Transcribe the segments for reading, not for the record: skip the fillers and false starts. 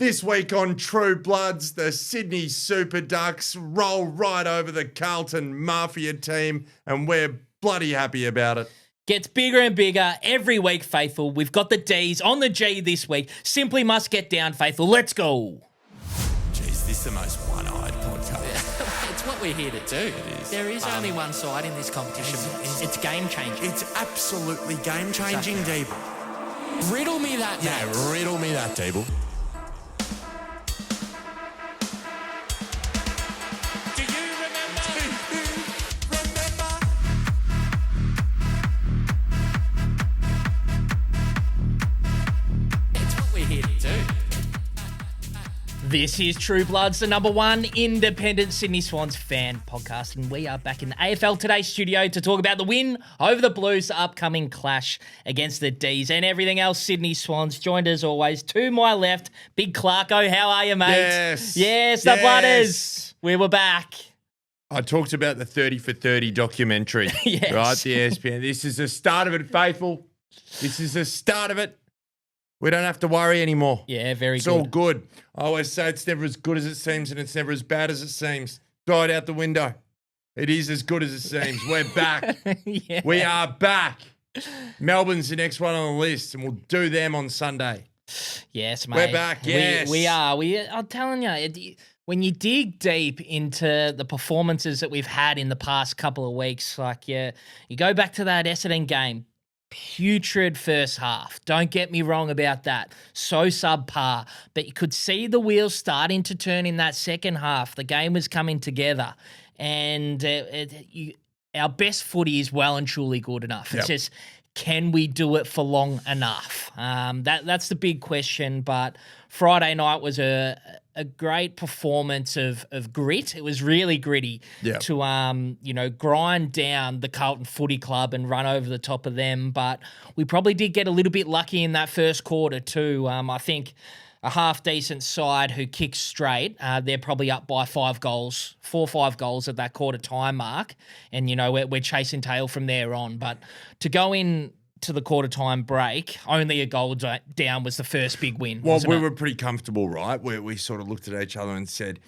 This week on True Bloods, the Sydney Super Ducks roll right over the Carlton Mafia team, and we're bloody happy about it. Gets bigger and bigger every week, Faithful. We've got the D's on the G this week. Simply must get down, Faithful. Let's go. Jeez, this is the most one-eyed podcast. It's what we're here to do. It is. There is only one side in this competition. It's game-changing. It's absolutely game-changing, Exactly. Deeble. Riddle me that, mate. Yeah, riddle me that, Deeble. This is True Bloods, the number one independent Sydney Swans fan podcast, and we are back in the AFL Today Studio to talk about the win over the Blues, upcoming clash against the D's, and everything else Sydney Swans. Joined as always to my left, Big Clarko. How are you, mate? Yes, the Blooders. We were back. I talked about the 30 for 30 documentary, Yes. right? The ESPN. This is the start of it, Faithful. This is the start of it. We don't have to worry anymore. Yeah, very It's good. all good. I always say it's never as good as it seems, and it's never as bad as it seems. Throw it out the window. It is as good as it seems. We're back. Yeah. We are back. Melbourne's the next one on the list, and we'll do them on Sunday. Yes, mate. We're back, yes. We are. I'm telling you, when you dig deep into the performances that we've had in the past couple of weeks, like you go back to that Essendon game, putrid first half. Don't get me wrong about that. So subpar. But you could see the wheels starting to turn in that second half. The game was coming together. And our best footy is well and truly good enough. It's just, can we do it for long enough? That's the big question. But Friday night was a great performance of grit. It was really gritty to grind down the Carlton Footy Club and run over the top of them. But we probably did get a little bit lucky in that first quarter too. I think a half-decent side who kicks straight, they're probably up by 5 goals, 4 or 5 goals at that quarter time mark. And, we're chasing tail from there on. But to go in to the quarter time break, only a goal down was the first big win. Well, we were pretty comfortable, right? We sort of looked at each other and said,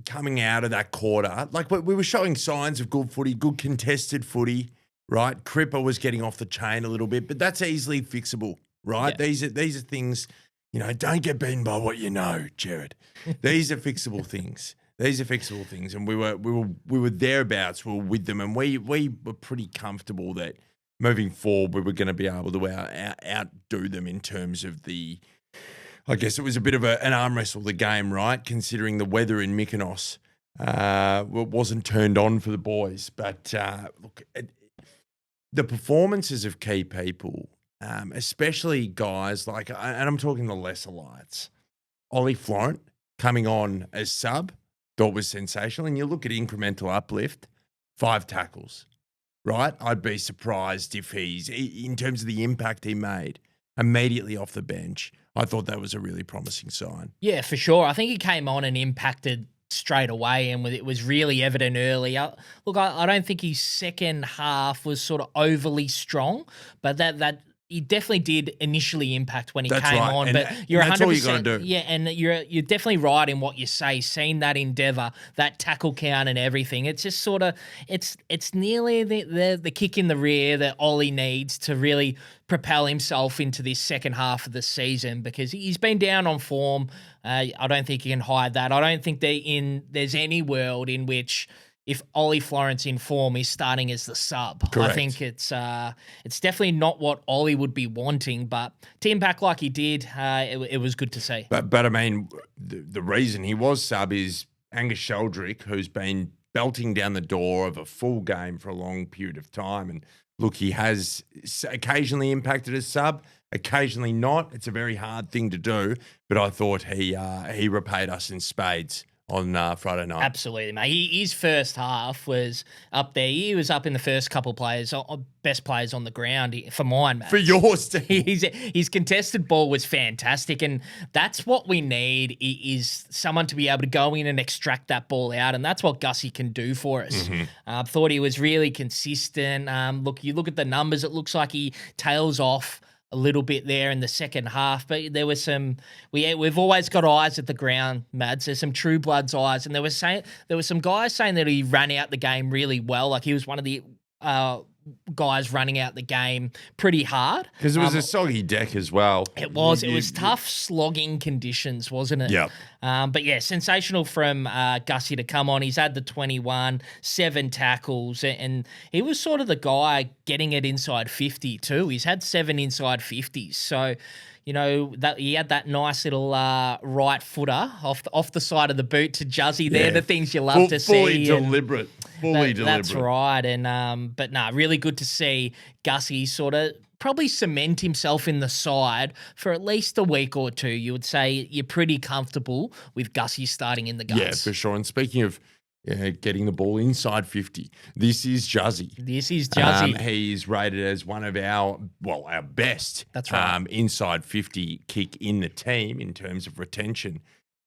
coming out of that quarter, like we were showing signs of good footy, good contested footy, right? Cripper was getting off the chain a little bit, but that's easily fixable, right? Yeah. These are things, don't get beaten by what you know, Jared. These are fixable things. These are fixable things, and we were thereabouts. We were with them, and we were pretty comfortable that moving forward, we were going to be able to outdo them in terms of I guess it was a bit of an arm wrestle, the game, right? Considering the weather in Mykonos wasn't turned on for the boys. But look, the performances of key people, especially guys like, and I'm talking the lesser lights, Ollie Florent coming on as sub, thought was sensational. And you look at incremental uplift, 5 tackles. Right? I'd be surprised if in terms of the impact he made immediately off the bench. I thought that was a really promising sign. Yeah, for sure. I think he came on and impacted straight away, and it was really evident early. Look, I don't think his second half was sort of overly strong, but that he definitely did initially impact when he came on. And, but you're 100%. That's all you got to do. Yeah, and you're definitely right in what you say. Seeing that endeavour, that tackle count and everything, it's just sort of it's nearly the kick in the rear that Ollie needs to really propel himself into this second half of the season, because he's been down on form. I don't think you can hide that. I don't think there's any world in which, if Ollie Florent's in form, he's starting as the sub. Correct. I think it's definitely not what Ollie would be wanting, but to impact like he did, it was good to see. But I mean, the reason he was sub is Angus Sheldrick, who's been belting down the door of a full game for a long period of time. And look, he has occasionally impacted as sub, occasionally not. It's a very hard thing to do, but I thought he repaid us in spades on Friday night. Absolutely, mate. His first half was up there. He was up in the first couple players, best players on the ground for mine, mate. For yours, too. His contested ball was fantastic, and that's what we need, is someone to be able to go in and extract that ball out, and that's what Gussie can do for us. Mm-hmm. Thought he was really consistent. Look, you look at the numbers, it looks like he tails off a little bit there in the second half, but there was some. We've always got eyes at the ground, Mads. There's some true bloods eyes, and there was some guys saying that he ran out the game really well. Like he was one of the guys running out the game pretty hard Because it was a soggy deck as well. It was. It was tough slogging conditions, wasn't it? Yeah. But yeah, sensational from Gussie to come on. He's had the 21, 7 tackles, and he was sort of the guy getting it inside 50 too. He's had 7 inside 50s. So, you know, that he had that nice little right footer off the side of the boot to Juzzy. They're the things you love to see. Fully deliberate. Fully deliberate. That's right. And but really good to see Gussie sort of probably cement himself in the side for at least a week or two. You would say you're pretty comfortable with Gussie starting in the guns. Yeah, for sure. And speaking of getting the ball inside 50, this is Juzzy. This is Juzzy. He's rated as one of our best. That's right. Inside 50 kick in the team in terms of retention.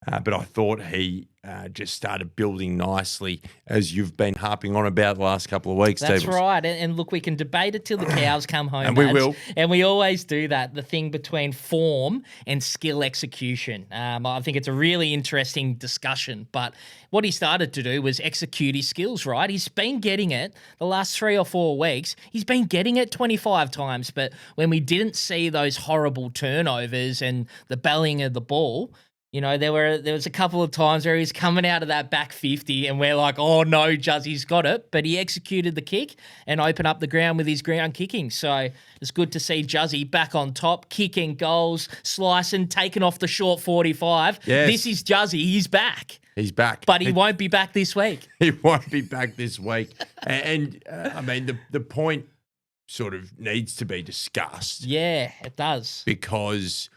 But I thought he just started building nicely, as you've been harping on about the last couple of weeks. That's Tables. right. And look, we can debate it till the cows come home. And we Mads. will. And we always do that, the thing between form and skill execution. I think it's a really interesting discussion. But what he started to do was execute his skills, right? He's been getting it the last 3 or 4 weeks. He's been getting it 25 times. But when we didn't see those horrible turnovers and the bellying of the ball, you know, there was a couple of times where he's coming out of that back 50 and we're like, oh no, Juzzy's got it. But he executed the kick and opened up the ground with his ground kicking. So it's good to see Juzzy back on top, kicking goals, slicing, taking off the short 45. Yes. This is Juzzy. He's back. He's back. But he won't be back this week. He won't be back this week. And I mean, the point sort of needs to be discussed. Yeah, it does. Because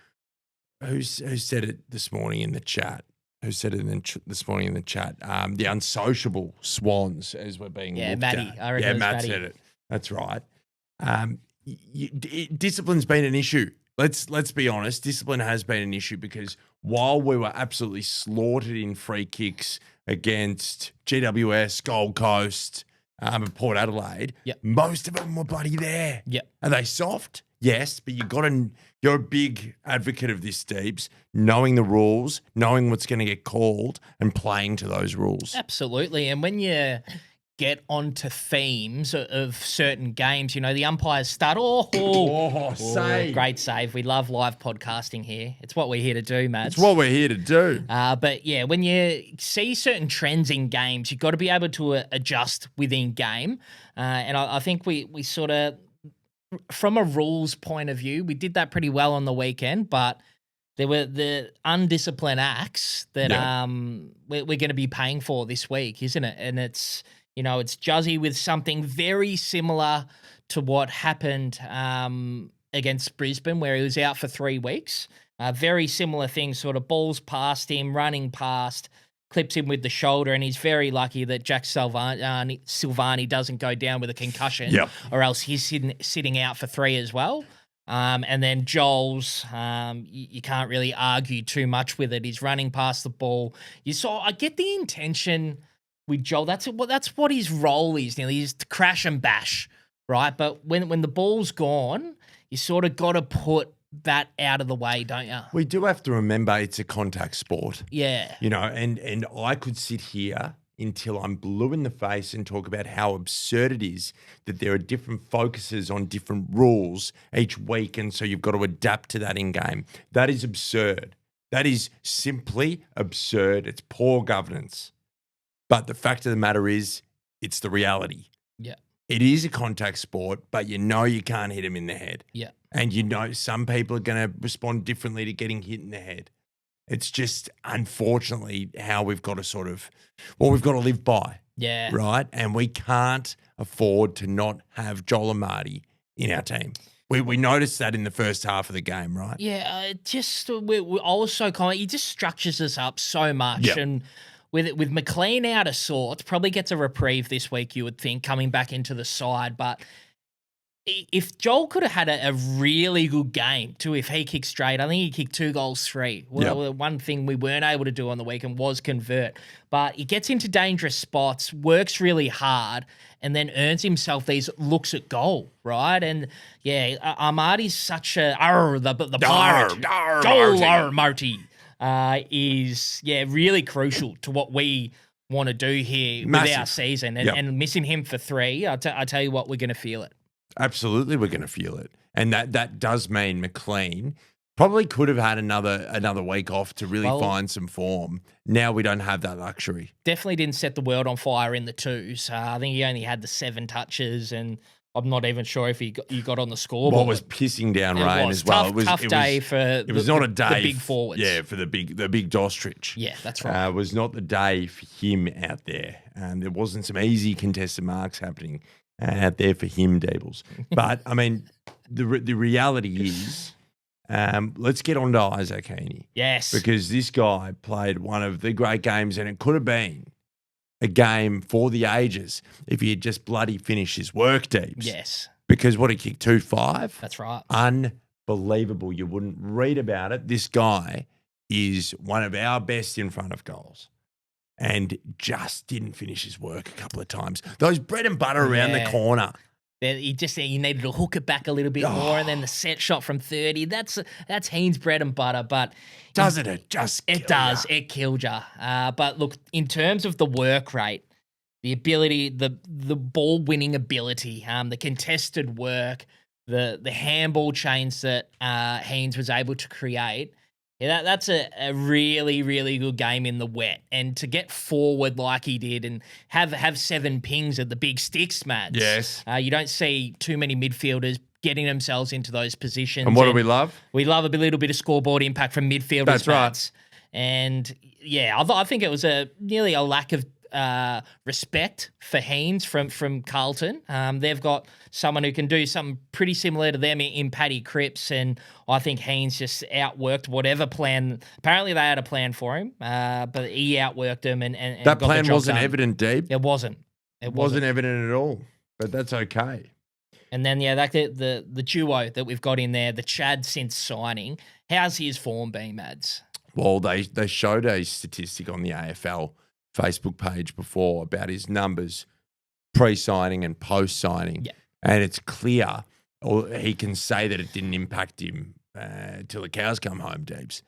who said it this morning in the chat? Who said it this morning in the chat? The unsociable Swans, as we're being looked Maddie. at. I reckon it was Matt Maddie. said it. That's right. Discipline's been an issue. Let's be honest. Discipline has been an issue because while we were absolutely slaughtered in free kicks against GWS, Gold Coast, and Port Adelaide, most of them were bloody there. Yep. Are they soft? Yes, but you're a big advocate of this, Deebs, knowing the rules, knowing what's going to get called, and playing to those rules. Absolutely. And when you get onto themes of certain games, you know, the umpires start, Save. great save. We love live podcasting here. It's what we're here to do, Mads. It's what we're here to do. But yeah, when you see certain trends in games, you've got to be able to adjust within game. And I think we sort of, from a rules point of view, we did that pretty well on the weekend, but there were the undisciplined acts that we're going to be paying for this week, isn't it? And it's, you know, it's Juzzy with something very similar to what happened against Brisbane, where he was out for 3 weeks. Very similar thing, sort of balls past him, running past, clips him with the shoulder, and he's very lucky that Jack Silvani doesn't go down with a concussion, or else he's sitting out for 3 as well. And then Joel's, you can't really argue too much with it. He's running past the ball. I get the intention with Joel. That's what his role is. Nearly, he's to crash and bash, right? But when the ball's gone, you sort of got to put that out of the way, don't you? We do have to remember it's a contact sport. Yeah. You know, and I could sit here until I'm blue in the face and talk about how absurd it is that there are different focuses on different rules each week, and so you've got to adapt to that in game. That is absurd. That is simply absurd. It's poor governance. But the fact of the matter is, it's the reality. Yeah. It is a contact sport, but you know you can't hit him in the head. Yeah. And you know some people are going to respond differently to getting hit in the head. It's just, unfortunately, how we've got to we've got to live by. Yeah. Right? And we can't afford to not have Joel and Marty in our team. We noticed that in the first half of the game, right? Yeah. I was so confident. He just structures us up so much. Yep. And with McLean out of sorts, probably gets a reprieve this week, you would think, coming back into the side. But if Joel could have had a really good game too, if he kicked straight, I think he kicked 2 goals, 3. Well, one thing we weren't able to do on the weekend was convert. But he gets into dangerous spots, works really hard, and then earns himself these looks at goal, right? And Armadi's such a the pirate, Joel Marty, is really crucial to what we want to do here with our season, and missing him for 3, I tell you what, we're going to feel it. Absolutely, we're going to feel it, and that does mean McLean probably could have had another week off to really find some form. Now we don't have that luxury. Definitely didn't set the world on fire in the 2s. I think he only had the 7 touches, and I'm not even sure if he got on the scoreboard. What was pissing down rain as well. It was tough day for it was not a day the big forwards. Yeah, for the big Dostrich. Yeah, that's right. It was not the day for him out there. There wasn't some easy contested marks happening out there for him, Deebles. But I mean, the reality is, let's get on to Isaac Heaney. Yes, because this guy played one of the great games, and it could have been a game for the ages if he had just bloody finished his work, Deeps. Yes. Because what he kicked 2-5. That's right. Unbelievable. You wouldn't read about it. This guy is one of our best in front of goals and just didn't finish his work a couple of times. Those bread and butter around the corner. He needed to hook it back a little bit more, and then the set shot from 30. That's Hean's bread and butter, but doesn't it just? It does. It killed you. But look, in terms of the work rate, the ability, the ball winning ability, the contested work, the handball chains that Hean's was able to create. Yeah, that's a really, really good game in the wet. And to get forward like he did and have 7 pings at the big sticks, Mads. Yes. You don't see too many midfielders getting themselves into those positions. And what do we love? We love a little bit of scoreboard impact from midfielders. That's right. Mads. And I think it was nearly a lack of respect for Hean's from Carlton. They've got someone who can do something pretty similar to them in Paddy Cripps, and I think Hean's just outworked whatever plan. Apparently they had a plan for him, but he outworked them and that got plan the job wasn't done. evident, Deep. It wasn't. It wasn't evident at all, but that's okay. And then the duo that we've got in there, the Chad since signing, how's his form been, Mads? Well, they showed a statistic on the AFL Facebook page before about his numbers pre-signing and post-signing. Yeah. And it's clear, or he can say that it didn't impact him till the cows come home, Deebs.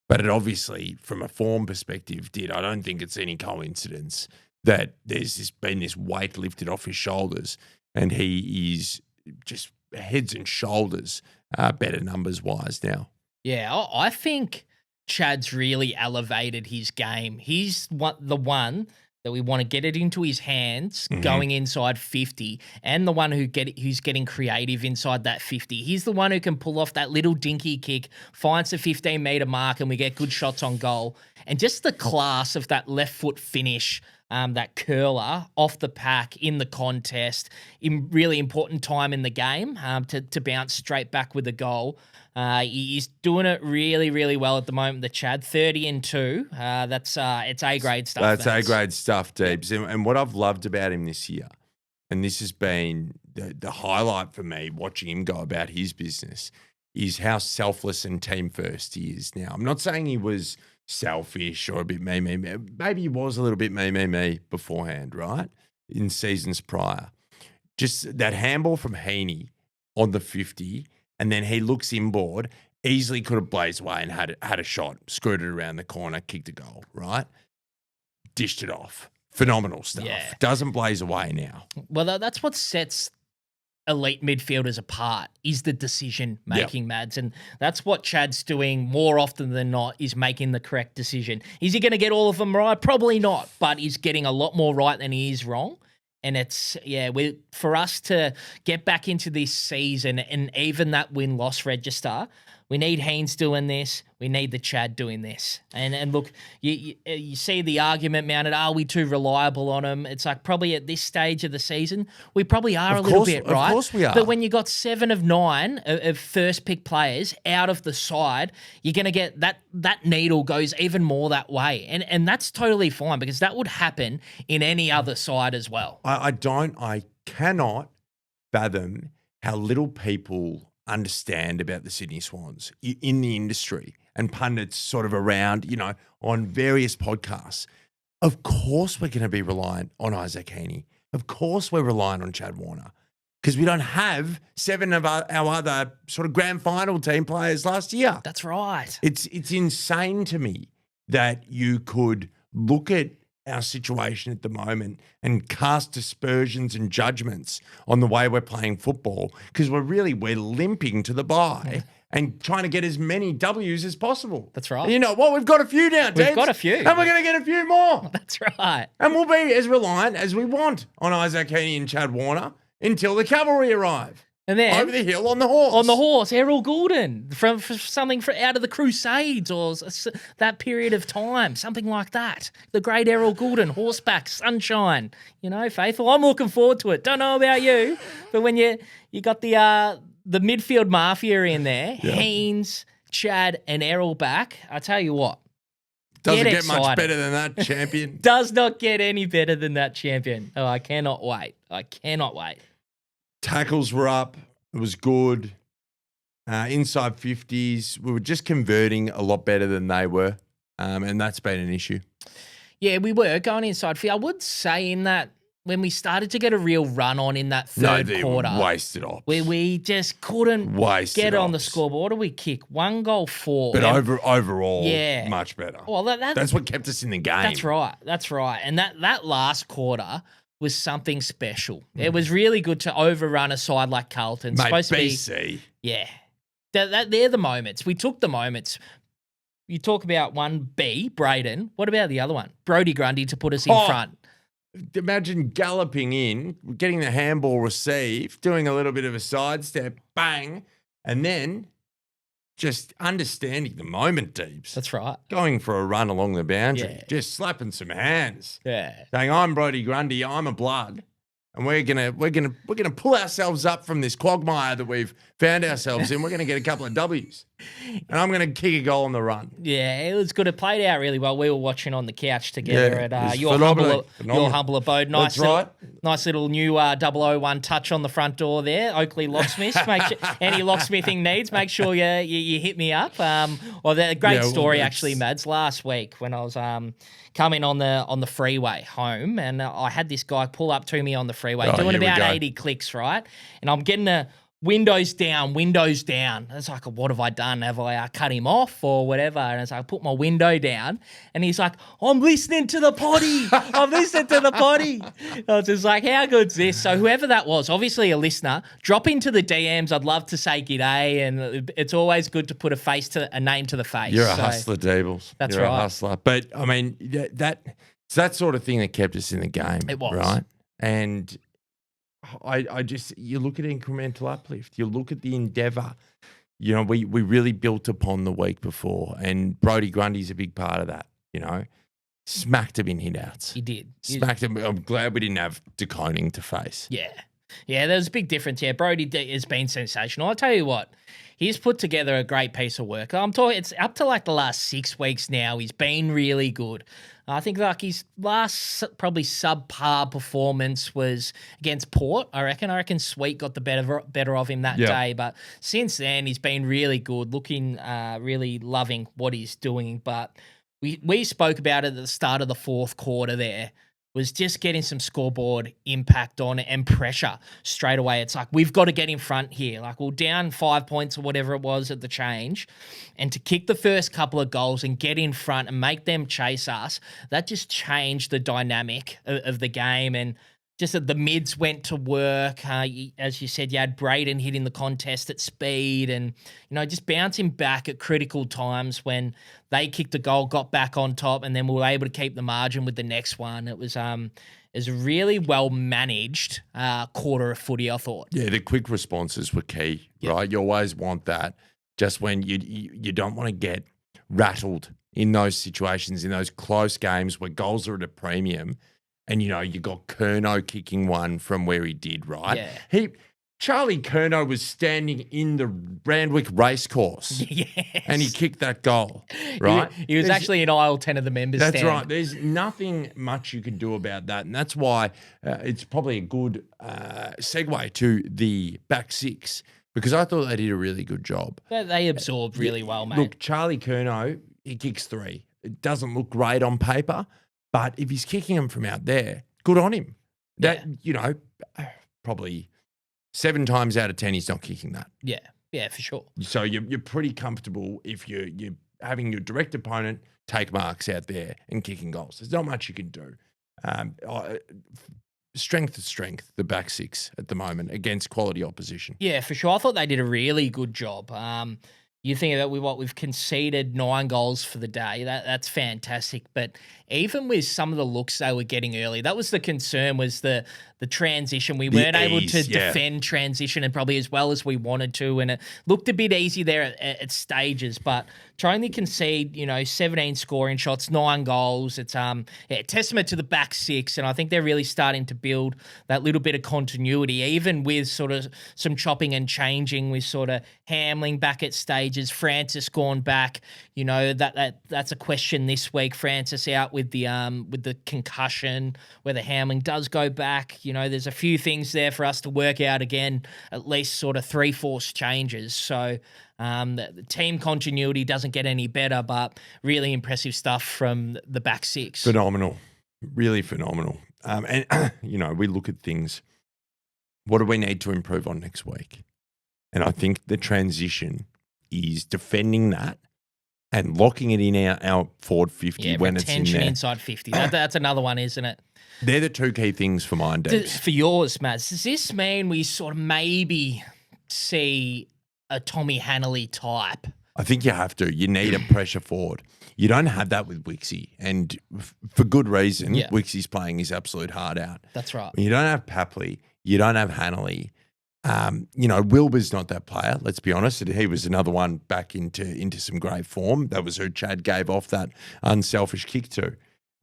But it obviously, from a form perspective, did. I don't think it's any coincidence that there's been this weight lifted off his shoulders, and he is just heads and shoulders better numbers-wise now. Yeah, I think Chad's really elevated his game. He's the one that we want to get it into his hands going inside 50, and the one who's getting creative inside that 50. He's the one who can pull off that little dinky kick, finds the 15-metre mark, and we get good shots on goal. And just the class of that left foot finish, that curler off the pack in the contest, in really important time in the game, to bounce straight back with a goal. He's doing it really, really well at the moment. The Chad 30-2. It's A-grade stuff. That's A-grade stuff, Deebs. And what I've loved about him this year, and this has been the highlight for me watching him go about his business, is how selfless and team first he is now. I'm not saying he was selfish or a bit me. Maybe he was a little bit me beforehand, right? In seasons prior. Just that handball from Heaney on the 50, and then he looks inboard, easily could have blazed away and had a shot, screwed it around the corner, kicked a goal, right? Dished it off. Phenomenal stuff. Yeah. Doesn't blaze away now. Well, that's what sets elite midfielders apart, is the decision-making, Mads. And that's what Chad's doing more often than not, is making the correct decision. Is he going to get all of them right? Probably not, but he's getting a lot more right than he is wrong. And it's, for us to get back into this season and even that win-loss register, we need Hean's doing this. We need the Chad doing this. And look, you see the argument mounted, are we too reliable on him? It's like probably at this stage of the season, we probably are a little bit, right? Of course we are. But when you got 7 of 9 of first-pick players out of the side, you're going to get that needle goes even more that way. And that's totally fine, because that would happen in any other side as well. I cannot fathom how little people understand about the Sydney Swans in the industry and pundits sort of around, on various podcasts. Of course we're going to be reliant on Isaac Heaney. Of course we're reliant on Chad Warner because we don't have 7 of our other sort of grand final team players last year. That's right. It's insane to me that you could look at our situation at the moment and cast aspersions and judgments on the way we're playing football because we're limping to the bye and trying to get as many W's as possible. That's right. And you know what? We've got a few now, We've got a few. And we're going to get a few more. That's right. And we'll be as reliant as we want on Isaac Heaney and Chad Warner until the cavalry arrive. And then over the hill on the horse. Errol Goulden from something out of the Crusades or that period of time, something like that. The great Errol Goulden, horseback, sunshine. Faithful. I'm looking forward to it. Don't know about you, but when you got the midfield mafia in there, Haynes, Chad, and Errol back, I tell you what. Doesn't get much better than that, champion. Does not get any better than that, champion. Oh, I cannot wait. Tackles were up. It was good. Inside 50s. We were just converting a lot better than they were, and that's been an issue. Yeah, we were going inside 50. I would say in that when we started to get a real run on in that third quarter. Wasted ops. We get it on the scoreboard. What did we kick? 1 goal, 4. But overall, much better. Well, that's what kept us in the game. That's right. And that last quarter was something special. It was really good to overrun a side like Carlton. Mate, supposed BC. to be, yeah. They're the moments. We took the moments. You talk about 1B, Braden. What about the other one? Brodie Grundy to put us in front. Imagine galloping in, getting the handball received, doing a little bit of a sidestep, bang, and then just understanding the moment, Deebs. That's right. Going for a run along the boundary, just slapping some hands. Yeah. Saying, I'm Brodie Grundy, I'm a blood. And we're gonna pull ourselves up from this quagmire that we've found ourselves in. We're gonna get a couple of W's, and I'm gonna kick a goal on the run. Yeah, it was good. It played out really well. We were watching on the couch together at your humble abode. Nice, nice little new 001 touch on the front door there. Oakley Locksmiths. Make sure, any locksmithing needs, make sure you hit me up. The great story actually, Mads. Last week when I was coming on the freeway home, and I had this guy pull up to me on the freeway doing about 80 clicks, right? And I'm getting a windows down. It's like, what have I done? Have I cut him off or whatever? And it's like, I put my window down, and he's like, I'm listening to the potty. I was just like, how good's this? So whoever that was, obviously a listener, drop into the DMs. I'd love to say g'day, and it's always good to put a name to the face. You're a hustler, Deebles. That's You're right. a hustler. But, I mean, it's that sort of thing that kept us in the game. It was. Right? And you look at incremental uplift, you look at the endeavour. We really built upon the week before, and Brodie Grundy's a big part of that. Smacked him in hit-outs. He did. Smacked him. I'm glad we didn't have DeConing to face. Yeah, there's a big difference. Yeah, Brodie has been sensational. I'll tell you what, he's put together a great piece of work. I'm talking, it's up to like the last 6 weeks now. He's been really good. I think like his last probably subpar performance was against Port, I reckon. I reckon Sweet got the better of him that day. But since then, he's been really good, looking really loving what he's doing. But we spoke about it at the start of the fourth quarter there, was just getting some scoreboard impact on it and pressure straight away. It's like, we've got to get in front here. Like, we're down 5 points or whatever it was at the change. And to kick the first couple of goals and get in front and make them chase us, that just changed the dynamic of the game. And just that the mids went to work. As you said, you had Braden hitting the contest at speed and, just bouncing back at critical times when they kicked a goal, got back on top, and then we were able to keep the margin with the next one. It was a really well-managed quarter of footy, I thought. Yeah, the quick responses were key, right? You always want that just when you don't want to get rattled in those situations, in those close games where goals are at a premium. And, you got Curnow kicking one from where he did, right? Yeah. Charlie Curnow was standing in the Randwick racecourse Yes. and he kicked that goal, right? He was actually in aisle 10 of the members That's stand. right. There's nothing much you can do about that. And that's why it's probably a good segue to the back six, because I thought they did a really good job. They absorbed really well, mate. Look, Charlie Curnow, he kicks 3. It doesn't look great on paper, but if he's kicking them from out there, good on him. That, probably 7 times out of 10, he's not kicking that. Yeah, for sure. So you're pretty comfortable if you're having your direct opponent take marks out there and kicking goals. There's not much you can do. Strength to strength, the back six at the moment against quality opposition. Yeah, for sure. I thought they did a really good job. You think about we've conceded 9 goals for the day. That's fantastic. But even with some of the looks they were getting early, that was the concern, was the transition. We weren't able to defend transition and probably as well as we wanted to. And it looked a bit easy there at stages. But to only concede, 17 scoring shots, 9 goals, it's a testament to the back six. And I think they're really starting to build that little bit of continuity, even with sort of some chopping and changing with sort of Hamling back at stages, Francis gone back. That's a question this week. Francis out with the concussion, whether Hamling does go back. There's a few things there for us to work out again, at least sort of 3 forced changes. So the team continuity doesn't get any better, but really impressive stuff from the back six. Phenomenal. Really phenomenal. And, we look at things. What do we need to improve on next week? And I think the transition is defending that and locking it in our forward 50 when it's in retention there. Inside 50. That's another one, isn't it? They're the 2 key things for mine, Deebs. For yours, Mads, does this mean we sort of maybe see a Tommy Hanley type? I think you have to. You need a pressure forward. You don't have that with Wixie, and for good reason. Yeah. Wixie's playing his absolute heart out. That's right. You don't have Papley. You don't have Hanley. Wilbur's not that player, let's be honest. He was another one back into some great form. That was who Chad gave off that unselfish kick to.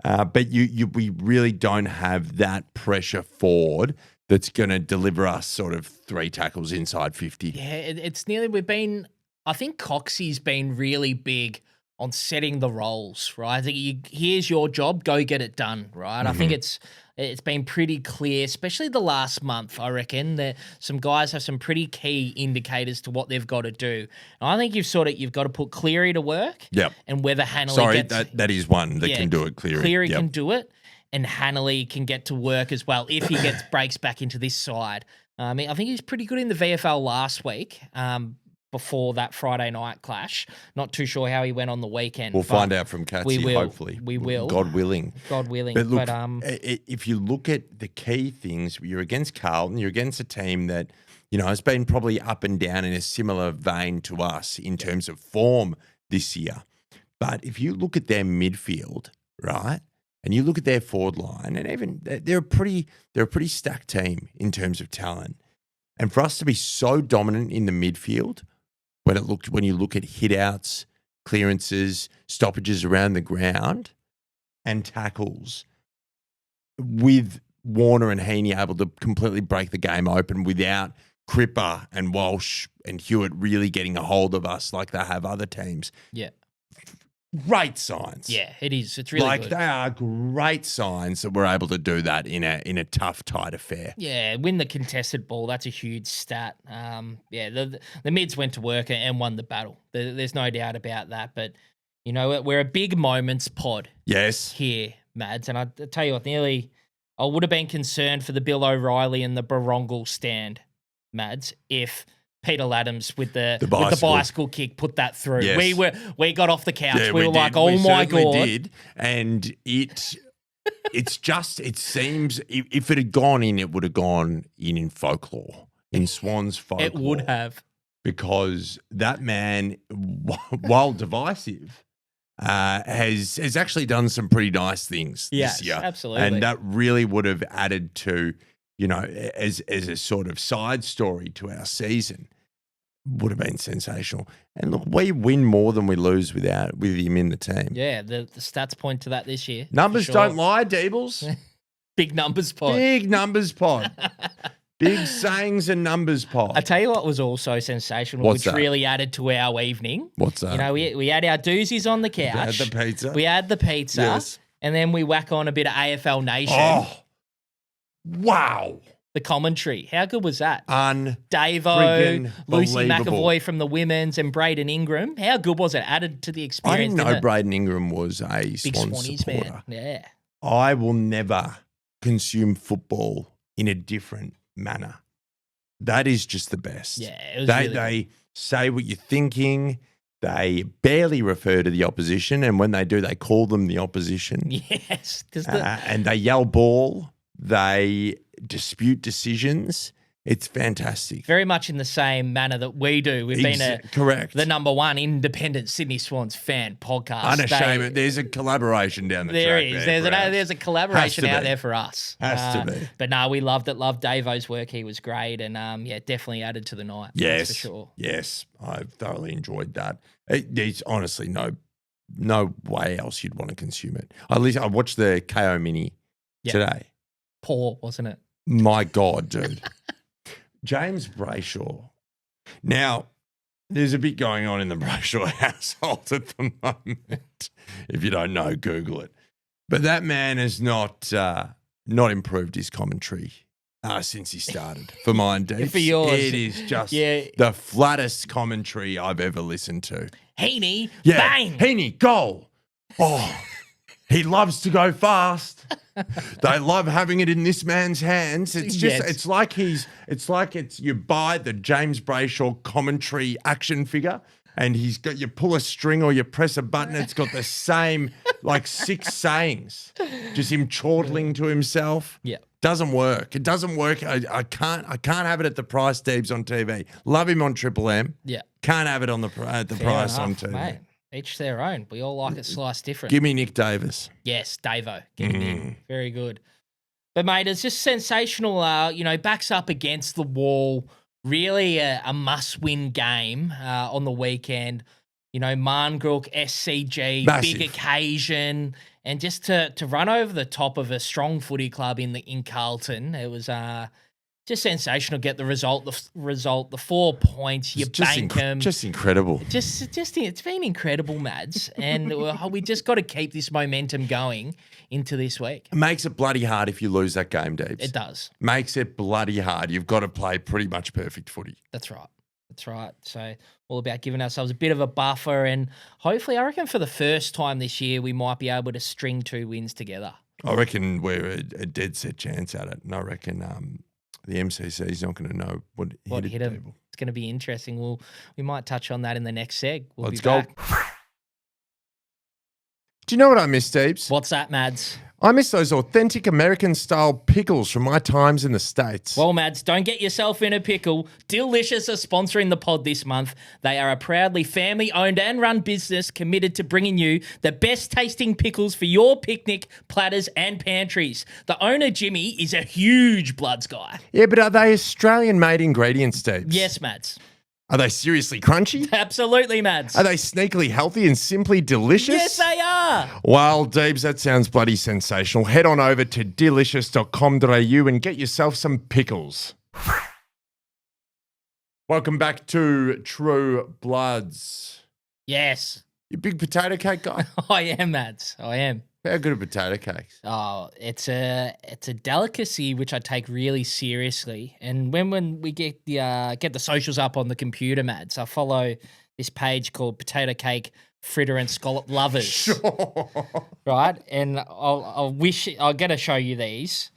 But we really don't have that pressure forward that's going to deliver us sort of 3 tackles inside 50. Yeah, it's nearly, I think Coxie's been really big on setting the roles, right? I think here's your job, go get it done, right? I think it's been pretty clear, especially the last month, I reckon, that some guys have some pretty key indicators to what they've got to do. And I think you've got to put Cleary to work. Yep. And whether Hanley that is one that can do it, Cleary. Cleary can do it, and Hanley can get to work as well if he breaks back into this side. I think he was pretty good in the VFL last week. Before that Friday night clash. Not too sure how he went on the weekend. We'll find out from Catsy, hopefully. We will. God willing. God willing. But look, if you look at the key things, you're against Carlton, you're against a team that, has been probably up and down in a similar vein to us in terms of form this year. But if you look at their midfield, right, and you look at their forward line, and even they're a pretty stacked team in terms of talent. And for us to be so dominant in the midfield, when you look at hit-outs, clearances, stoppages around the ground, and tackles, with Warner and Heaney able to completely break the game open without Cripper and Walsh and Hewitt really getting a hold of us like they have other teams. Yeah. Great signs. Yeah, it is. It's really good. They are great signs that we're able to do that in a tough, tight affair. Yeah, win the contested ball. That's a huge stat. The mids went to work and won the battle. There's no doubt about that. But, we're a big moments pod. Yes. Here, Mads. And I tell you what, I would have been concerned for the Bill O'Reilly and the Barongal stand, Mads, if Peter Adams with the bicycle kick put that through. Yes. We got off the couch. Yeah, we were like, oh my God. Did. And it seems if it had gone in, it would have gone in folklore, in Swans folklore. It would have. Because that man, while divisive, has actually done some pretty nice things this year. Absolutely. And that really would have added to, as a sort of side story to our season, would have been sensational. And look, we win more than we lose with him in the team. Yeah, the stats point to that this year. Numbers don't lie, Deebles. Big numbers pod. Big numbers pod. Big sayings and numbers pod. I tell you what was also sensational, What's which that? really added to our evening. What's that? You know, we had our doozies on the couch. Had the pizza. We had the pizza. Yes. And then we whack on a bit of AFL Nation. Oh, wow. The commentary. How good was that? Friggin' Davo, Lucy believable. McAvoy from the women's, and Braden Ingram. How good was it? Added to the I experience. didn't know it? Braden Ingram was a Big Swans Swannies, supporter. man. Yeah. I will never consume football in a different manner. That is just the best. Yeah, it was They really good. they say what you're thinking. They barely refer to the opposition, and when they do, they call them the opposition. Yes. 'Cause And they yell ball. They dispute decisions. It's fantastic. very much in the same manner that we do. We've been Correct. the number one independent Sydney Swans fan podcast. Unashamed. There's a collaboration down the There track. is. there for us. There's a collaboration Has to out be. there for us. Has to be. But no, we loved it. Loved Davo's work. He was great. And yeah, definitely added to the night. Yes, That's for sure. yes, I thoroughly enjoyed that. There's honestly no way else you'd want to consume it. I watched the KO Mini Yeah. today. Poor, wasn't it? My God, dude. James Brayshaw. Now, there's a bit going on in the Brayshaw household at the moment. If you don't know, Google it. But that man has not improved his commentary since he started. For mine, Deebs. For yours. It is just Yeah. the flattest commentary I've ever listened to. Heaney, Yeah. bang. Heaney, goal. Oh, he loves to go fast. They love having it in this man's hands. It's just, Yes. it's like you buy the James Brayshaw commentary action figure and you pull a string or you press a button. It's got the same, like 6 sayings. Just him chortling to himself. Yeah. Doesn't work. It doesn't work. I can't have it at the price Deebs on TV. Love him on Triple M. Yeah. Can't have it on at the Fair price on enough, TV. mate. Each their own. We all like it sliced different. Give me Nick Davis. Yes, Davo. Get him in. Very good. But, mate, it's just sensational. Backs up against the wall. Really a must-win game on the weekend. Marn Grook, SCG, Massive. big occasion. And just to run over the top of a strong footy club in Carlton, it was just sensational. Get the result, the 4 points, you It's just bank them. just incredible. Just it's been incredible, Mads, and we just got to keep this momentum going into this week. It makes it bloody hard if you lose that game, Deebs. It does. Makes it bloody hard. You've got to play pretty much perfect footy. That's right. That's right. So all about giving ourselves a bit of a buffer, and hopefully, I reckon for the first time this year, we might be able to string 2 wins together. I reckon we're a dead set chance at it, and I reckon the MCC is not going to know what hit him? people. It's going to be interesting. We might touch on that in the next seg. We'll Let's be go. back. Do you know what I miss, Deebs? What's that, Mads? I miss those authentic American-style pickles from my times in the States. Well, Mads, don't get yourself in a pickle. Delicious are sponsoring the pod this month. They are a proudly family-owned and run business committed to bringing you the best-tasting pickles for your picnic, platters, and pantries. The owner, Jimmy, is a huge Bloods guy. Yeah, but are they Australian-made ingredients, Deebs? Yes, Mads. Are they seriously crunchy? Absolutely, Mads. Are they sneakily healthy and simply delicious? Yes, they are. Well, Deebs, that sounds bloody sensational. Head on over to delicious.com.au and get yourself some pickles. Welcome back to True Bloods. Yes, You big potato cake guy? I am, Mads. I am. How good are potato cakes? Oh, it's a delicacy which I take really seriously. And when we get the socials up on the computer, Mads, I follow this page called Potato Cake Fritter and Scallop Lovers. Sure. Right? And I'll get to show you these.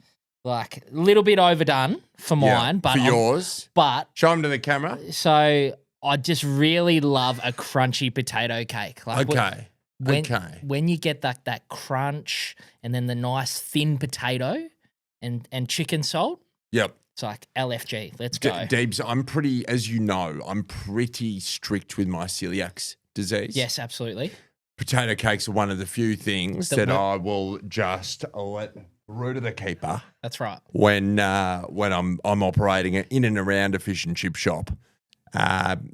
Like a little bit overdone for mine, but for yours. But Show them to the camera. so I just really love a crunchy potato cake. Like Okay. when you get that crunch and then the nice thin potato and chicken salt, Yep. it's like LFG. Let's go. Deebs, I'm pretty strict with my celiac disease. Yes, absolutely. Potato cakes are one of the few things That that work. I will just let root of the keeper That's right. when I'm operating in and around a fish and chip shop.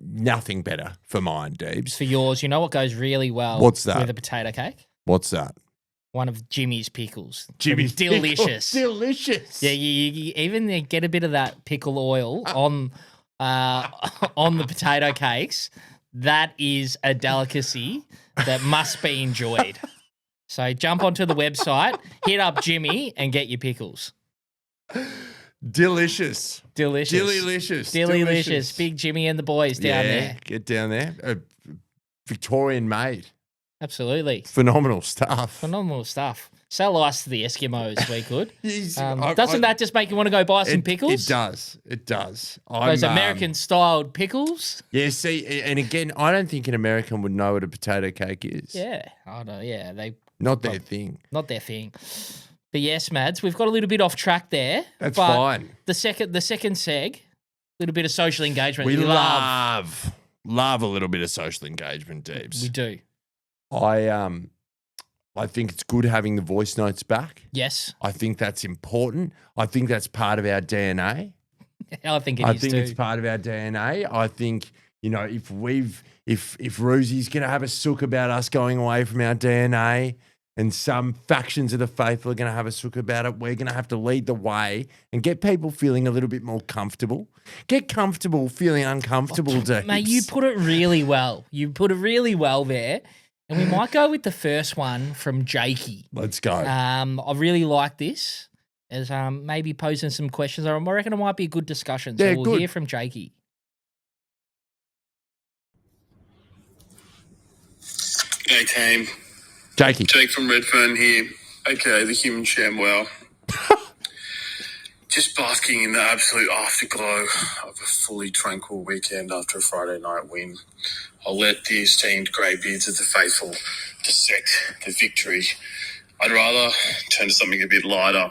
Nothing better for mine, Deebs. For yours, you know what goes really well What's that? with a potato cake? What's that? one of Jimmy's pickles. Jimmy's delicious. pickles. Delicious. Yeah, you even get a bit of that pickle oil on the potato cakes. That is a delicacy that must be enjoyed. So jump onto the website, hit up Jimmy, and get your pickles. Delicious. Delicious. Big Jimmy and the boys down there. Get down there. Victorian made. Absolutely. Phenomenal stuff. Sell ice to the Eskimos, we could. Jeez, Doesn't that just make you want to go buy some pickles? It does. Those American-styled pickles? Yeah, see, and again, I don't think an American would know what a potato cake is. Yeah, I know. Yeah, Not their thing. Not their thing. But yes, Mads, we've got a little bit off track there. That's fine. The second seg, a little bit of social engagement. We love a little bit of social engagement, Deebs. We do. I think it's good having the voice notes back. Yes. I think that's important. I think that's part of our DNA. I think it's part of our DNA. I think, if Rosie's going to have a sook about us going away from our DNA and some factions of the faithful are going to have a sook about it, we're going to have to lead the way and get people feeling a little bit more comfortable. Get comfortable feeling uncomfortable, Deebs. Mate, you put it really well. There. And we might go with the first one from Jakey. Let's go. I really like this as maybe posing some questions. I reckon it might be a good discussion. So we'll hear from Jakey. Hey, team. Jakey. Jake from Redfern here. Okay, the human Shamwell. Just basking in the absolute afterglow of a fully tranquil weekend after a Friday night win. I'll let the esteemed greybeards of the faithful dissect the victory. I'd rather turn to something a bit lighter.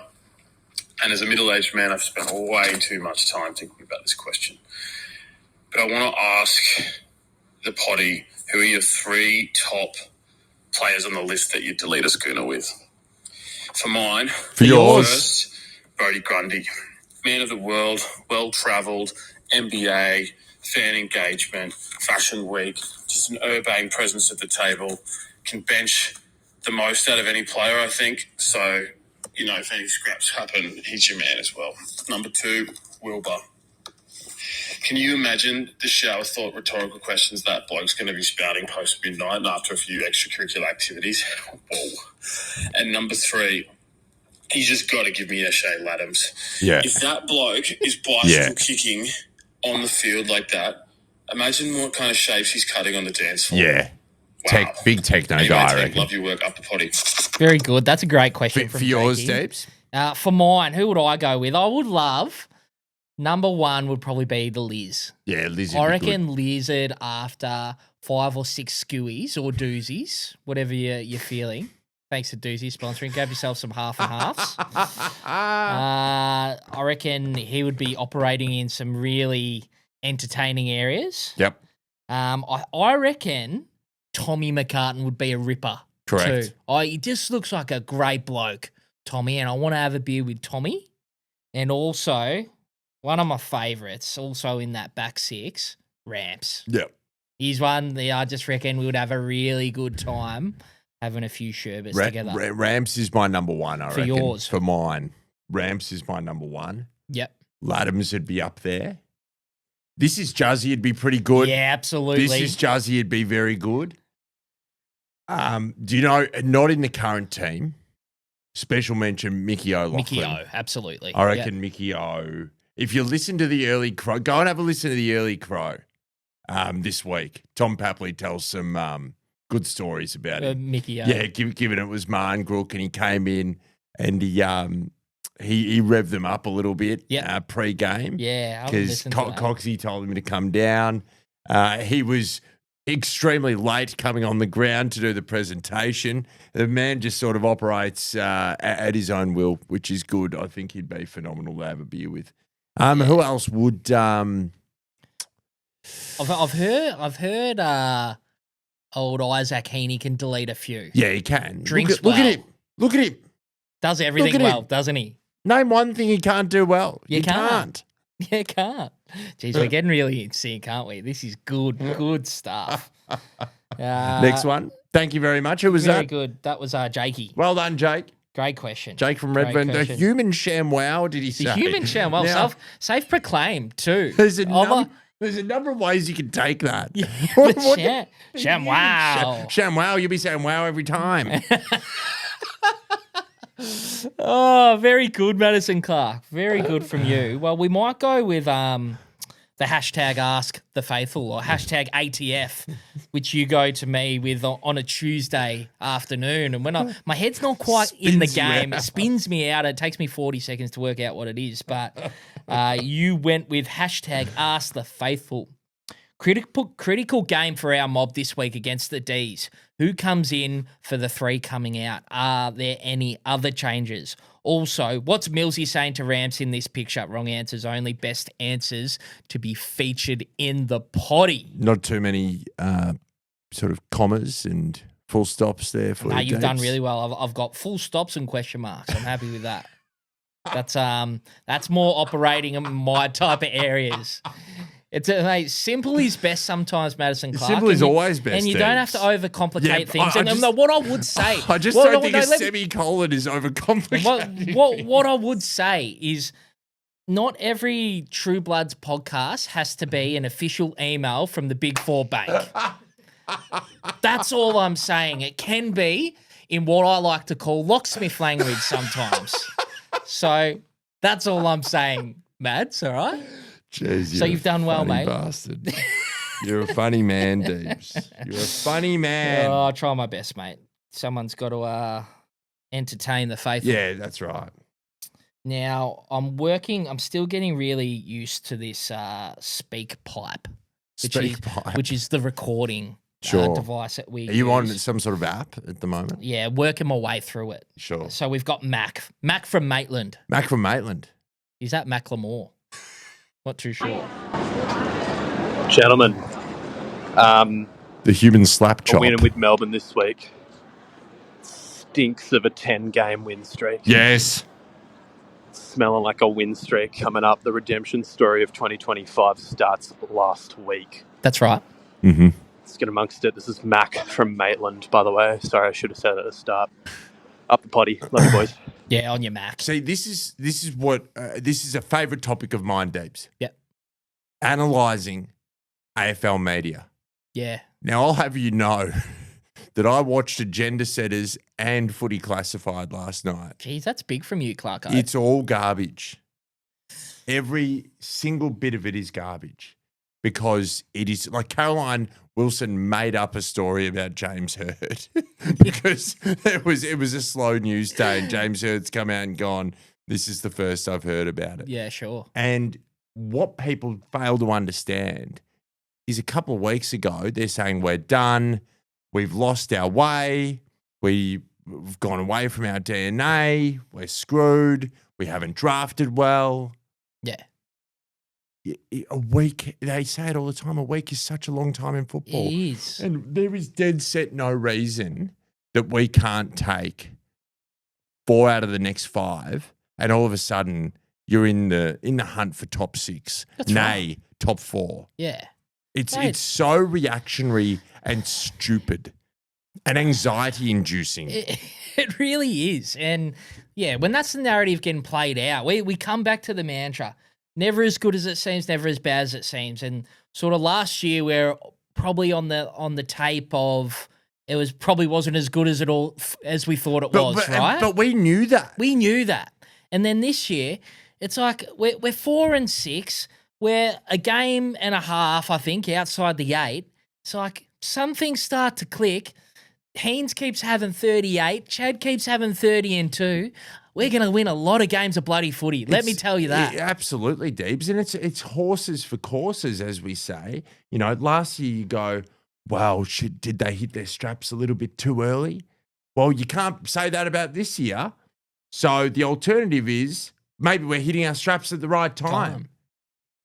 And as a middle-aged man, I've spent way too much time thinking about this question. But I want to ask the potty, who are your 3 top players on the list that you'd delete a schooner with? For mine, for yours, first, Brodie Grundy. Man of the world, well-travelled, NBA, fan engagement, fashion week, just an urbane presence at the table, can bench the most out of any player, I think. So, if any scraps happen, he's your man as well. Number 2, Wilbur. Can you imagine the shower thought rhetorical questions that bloke's going to be spouting post-midnight and after a few extracurricular activities? Whoa. And number 3, he's just got to give me Shea Laddams. Yeah. If that bloke is bicycle kicking on the field like that, imagine what kind of shapes he's cutting on the dance floor. Yeah. Wow. Big techno anyway, guy, I reckon. Love your work up the potty. Very good. That's a great question for yours, Jakey. Deebs? For mine, who would I go with? I would love, number 1 would probably be the Liz. Yeah, Liz. I reckon Lizard after 5 or 6 skewies or doozies, whatever you're feeling. Thanks to Doozy sponsoring. Grab yourself some half and halves. I reckon he would be operating in some really entertaining areas. Yep. I reckon Tommy McCartan would be a ripper. Correct. Too. He just looks like a great bloke, Tommy, and I want to have a beer with Tommy. And also, one of my favourites, also in that back 6, Ramps. Yep. He's one that I just reckon we would have a really good time having a few sherbets together. Ramps is my number 1, I reckon. For yours. For mine. Ramps is my number 1. Yep. Laddams would be up there. This is Juzzy would be pretty good. Yeah, absolutely. This is Juzzy would be very good. Do you know, not in the current team, special mention Mickey O'Loughlin. Mickey O, absolutely. I reckon Mickey O. If you listen to the early Crow, go and have a listen to the early Crow this week. Tom Papley tells some good stories about him. Mickey O. Yeah, given it was Marn Grook and he came in and he revved them up a little bit pre-game. Yeah, because Coxie told him to come down. He was extremely late coming on the ground to do the presentation. The man just sort of operates at his own will, which is good. I think he'd be phenomenal to have a beer with. Who else would? I've heard old Isaac Heaney can delete a few. Yeah, he can. Drinks look at him. Look at him. Does everything well, doesn't he? Name one thing he can't do well. You can't. You can't. Jeez, we're getting really in sync, aren't we? This is good stuff. Next one. Thank you very much. Who was Very that? good. That was Jakey. Well done, Jake. Great question. Jake from Great Redfern. The question. human ShamWow, did he say? The human sham. Well, Now, self-proclaimed too. There's a number of ways you can take that. Sham. Wow. ShamWow, you'll be saying wow every time. Oh, very good, Madison Clark. Very good from you. Well, we might go with the hashtag Ask the Faithful or hashtag ATF, which you go to me with on a Tuesday afternoon. And when my head's not quite in the game, it spins me out. It takes me 40 seconds to work out what it is. But you went with hashtag Ask the Faithful. Critical game for our mob this week against the D's. Who comes in for the 3 coming out? Are there any other changes? Also, what's Millsy saying to Ramps in this picture? Wrong answers only. Best answers to be featured in the potty. Not too many sort of commas and full stops there for No, you. you've done really well. I've got full stops and question marks. I'm happy with that. That's more operating in my type of areas. It's mate, simple is best sometimes, Madison Clark. Simple is always best. And you don't have to overcomplicate things. What I would say... I just don't think a semicolon is overcomplicated. What I would say is not every True Bloods podcast has to be an official email from the Big Four Bank. That's all I'm saying. It can be in what I like to call locksmith language sometimes. So that's all I'm saying, Mads, all right? Jeez, so you've done well, mate. Bastard. You're a funny man, Deebs. You're a funny man. Oh, I'll try my best, mate. Someone's got to entertain the faithful. Yeah, that's right. Now, I'm still getting really used to this speak pipe. Which is the recording device that we use. Are you on some sort of app at the moment? Yeah, working my way through it. Sure. So we've got Mac from Maitland. Mac from Maitland. Is that Macklemore? Not too sure. Gentlemen, the human slap chop. winning with Melbourne this week. Stinks of a 10-game win streak. Yes. Smelling like a win streak coming up. The redemption story of 2025 starts last week. That's right. Mm-hmm. Let's get amongst it. This is Mac from Maitland, by the way. Sorry, I should have said it at the start. Up the potty. Love you, boys. Yeah, on your Mac. See, this is a favourite topic of mine, Deebs. Yep. Analysing AFL media. Yeah. Now, I'll have you know that I watched Agenda Setters and Footy Classified last night. Jeez, that's big from you, Clarko. It's all garbage. Every single bit of it is garbage because it is like Caroline Wilson made up a story about James Hird because it was a slow news day and James Hird's come out and gone, this is the first I've heard about it. Yeah, sure. And what people fail to understand is a couple of weeks ago, they're saying we're done, we've lost our way, we've gone away from our DNA, we're screwed, we haven't drafted well. Yeah. A week, they say it all the time, a week is such a long time in football. It is. And there is dead set no reason that we can't take 4 out of the next 5 and all of a sudden you're in the hunt for top 6. That's nay, right. top 4. Yeah. It's so reactionary and stupid and anxiety inducing. It really is. And yeah, when that's the narrative getting played out, we come back to the mantra. Never as good as it seems, never as bad as it seems. And sort of last year, we're probably on the tape of it probably wasn't as good as we thought it was, right? But we knew that. We knew that. And then this year, it's like we're 4-6. We're a game and a half, I think, outside the 8. It's like some things start to click. Haynes keeps having 38. Chad keeps having 30 and 2. We're going to win a lot of games of bloody footy. Let me tell you that. Absolutely, Deebs. And it's horses for courses, as we say. You know, last year you go, well, did they hit their straps a little bit too early? Well, you can't say that about this year. So the alternative is maybe we're hitting our straps at the right time.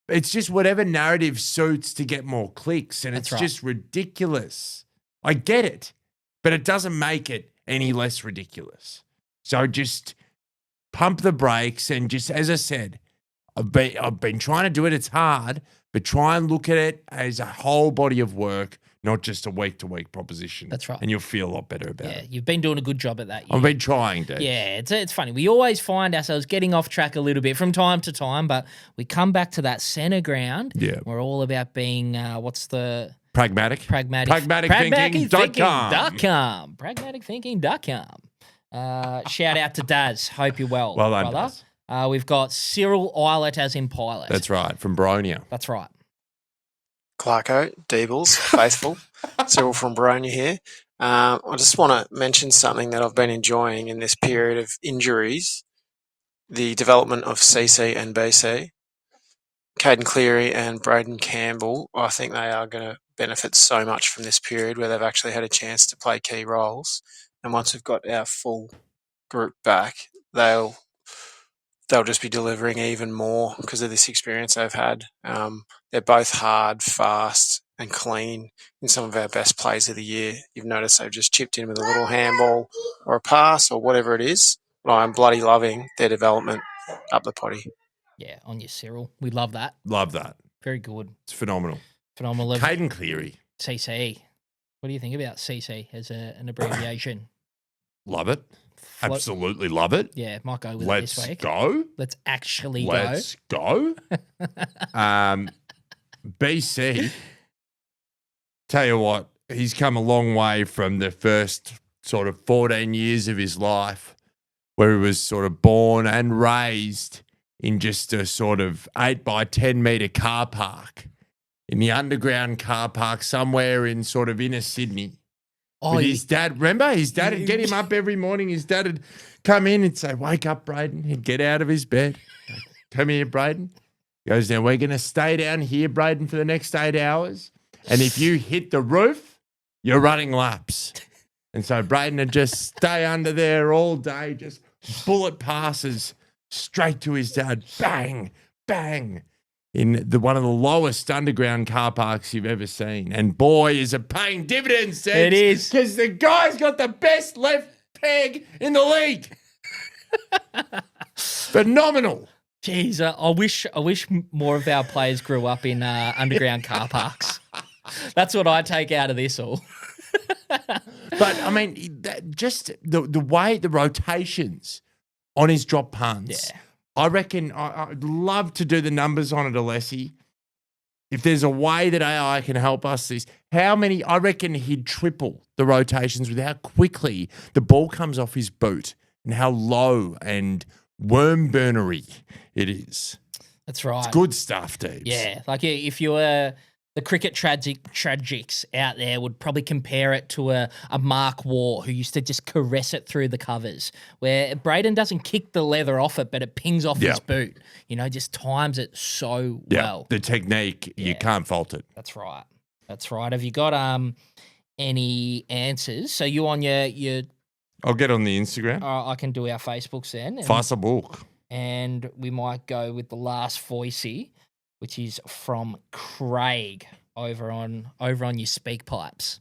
It's just whatever narrative suits to get more clicks. And it's just ridiculous. I get it, but it doesn't make it any less ridiculous. So just pump the brakes and just, as I said, I've been trying to do it. It's hard, but try and look at it as a whole body of work. not just a week-to-week proposition. That's right. And you'll feel a lot better about Yeah, it. you've been doing a good job at that. I've been trying, Dave. Yeah, it's funny. We always find ourselves getting off track a little bit from time to time, but we come back to that centre ground. Yeah. We're all about being, what's the... Pragmatic. Pragmaticthinking.com. Pragmaticthinking.com. Shout out to Daz. Hope you're well, Well done, brother. Daz. We've got Cyril Eilert as in pilot. That's right, from Bronia. That's right. Clarko, Deebles, faithful. Cyril from Baronia here. I just want to mention something that I've been enjoying in this period of injuries, the development of CC and BC. Caden Cleary and Braden Campbell, I think they are going to benefit so much from this period where they've actually had a chance to play key roles. And once we've got our full group back, they'll just be delivering even more because of this experience they've had. They're both hard, fast, and clean in some of our best plays of the year. You've noticed they've just chipped in with a little handball or a pass or whatever it is. But I'm bloody loving their development up the potty. Yeah, on you, Cyril. We love that. Love that. Very good. It's phenomenal. Phenomenal. Caden Cleary. CC. What do you think about CC as an abbreviation? Love it. Absolutely love it. Yeah, might go with it Let's this week. go. Let's actually Let's go. BC, tell you what, he's come a long way from the first sort of 14 years of his life where he was sort of born and raised in just a sort of 8 by 10 metre car park in the underground car park somewhere in sort of inner Sydney. Oh, With his dad, remember? His dad would get him up every morning. His dad would come in and say, "Wake up, Braden." He'd get out of his bed. "Come here, Braden." He goes, "Now we're going to stay down here, Braden, for the next 8 hours. And if you hit the roof, you're running laps." And so Braden would just stay under there all day, just bullet passes straight to his dad. Bang, bang. In one of the lowest underground car parks you've ever seen. And boy, is it paying dividends, Seth. It is. Because the guy's got the best left peg in the league. Phenomenal. Jeez, I wish more of our players grew up in underground car parks. That's what I take out of this all. But, I mean, just the way the rotations on his drop punts. Yeah. I reckon I'd love to do the numbers on it, Alessi. If there's a way that AI can help us, I reckon he'd triple the rotations with how quickly the ball comes off his boot and how low and worm burnery it is. That's right. It's good stuff, Deebs. Yeah, like if you were the cricket tragics out there would probably compare it to a Mark Waugh who used to just caress it through the covers, where Braden doesn't kick the leather off it, but it pings off his boot. You know, just times it so well. The technique, you can't fault it. That's right. That's right. Have you got any answers? So you on your I'll get on the Instagram. I can do our Facebooks then. Facebook. And we might go with the last voicey, which is from Craig over on your speak pipes.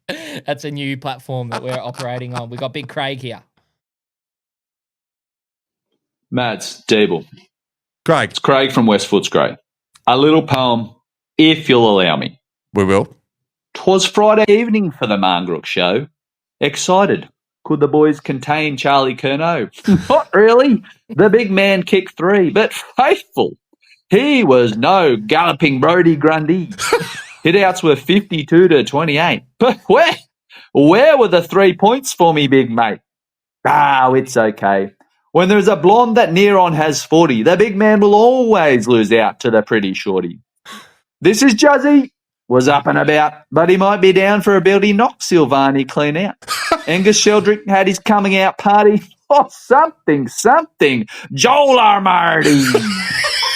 That's a new platform that we're operating on. We got Big Craig here. Mads, Deeble. Craig. It's Craig from West Footscray. A little poem, if you'll allow me. We will. 'Twas Friday evening for the Marn Grook show. Excited. Could the boys contain Charlie Curnow? Not really. The big man kicked 3, but faithful. He was no galloping Brodie Grundy. Hitouts were 52 to 28. But where were the 3 points for me, big mate? Oh, it's okay. When there's a blonde that near on has 40, the big man will always lose out to the pretty shorty. This is Juzzy. Was up and about, but he might be down for a build. Knocked Silvani clean out. Angus Sheldrick had his coming out party. Oh, something. Joel Armarty.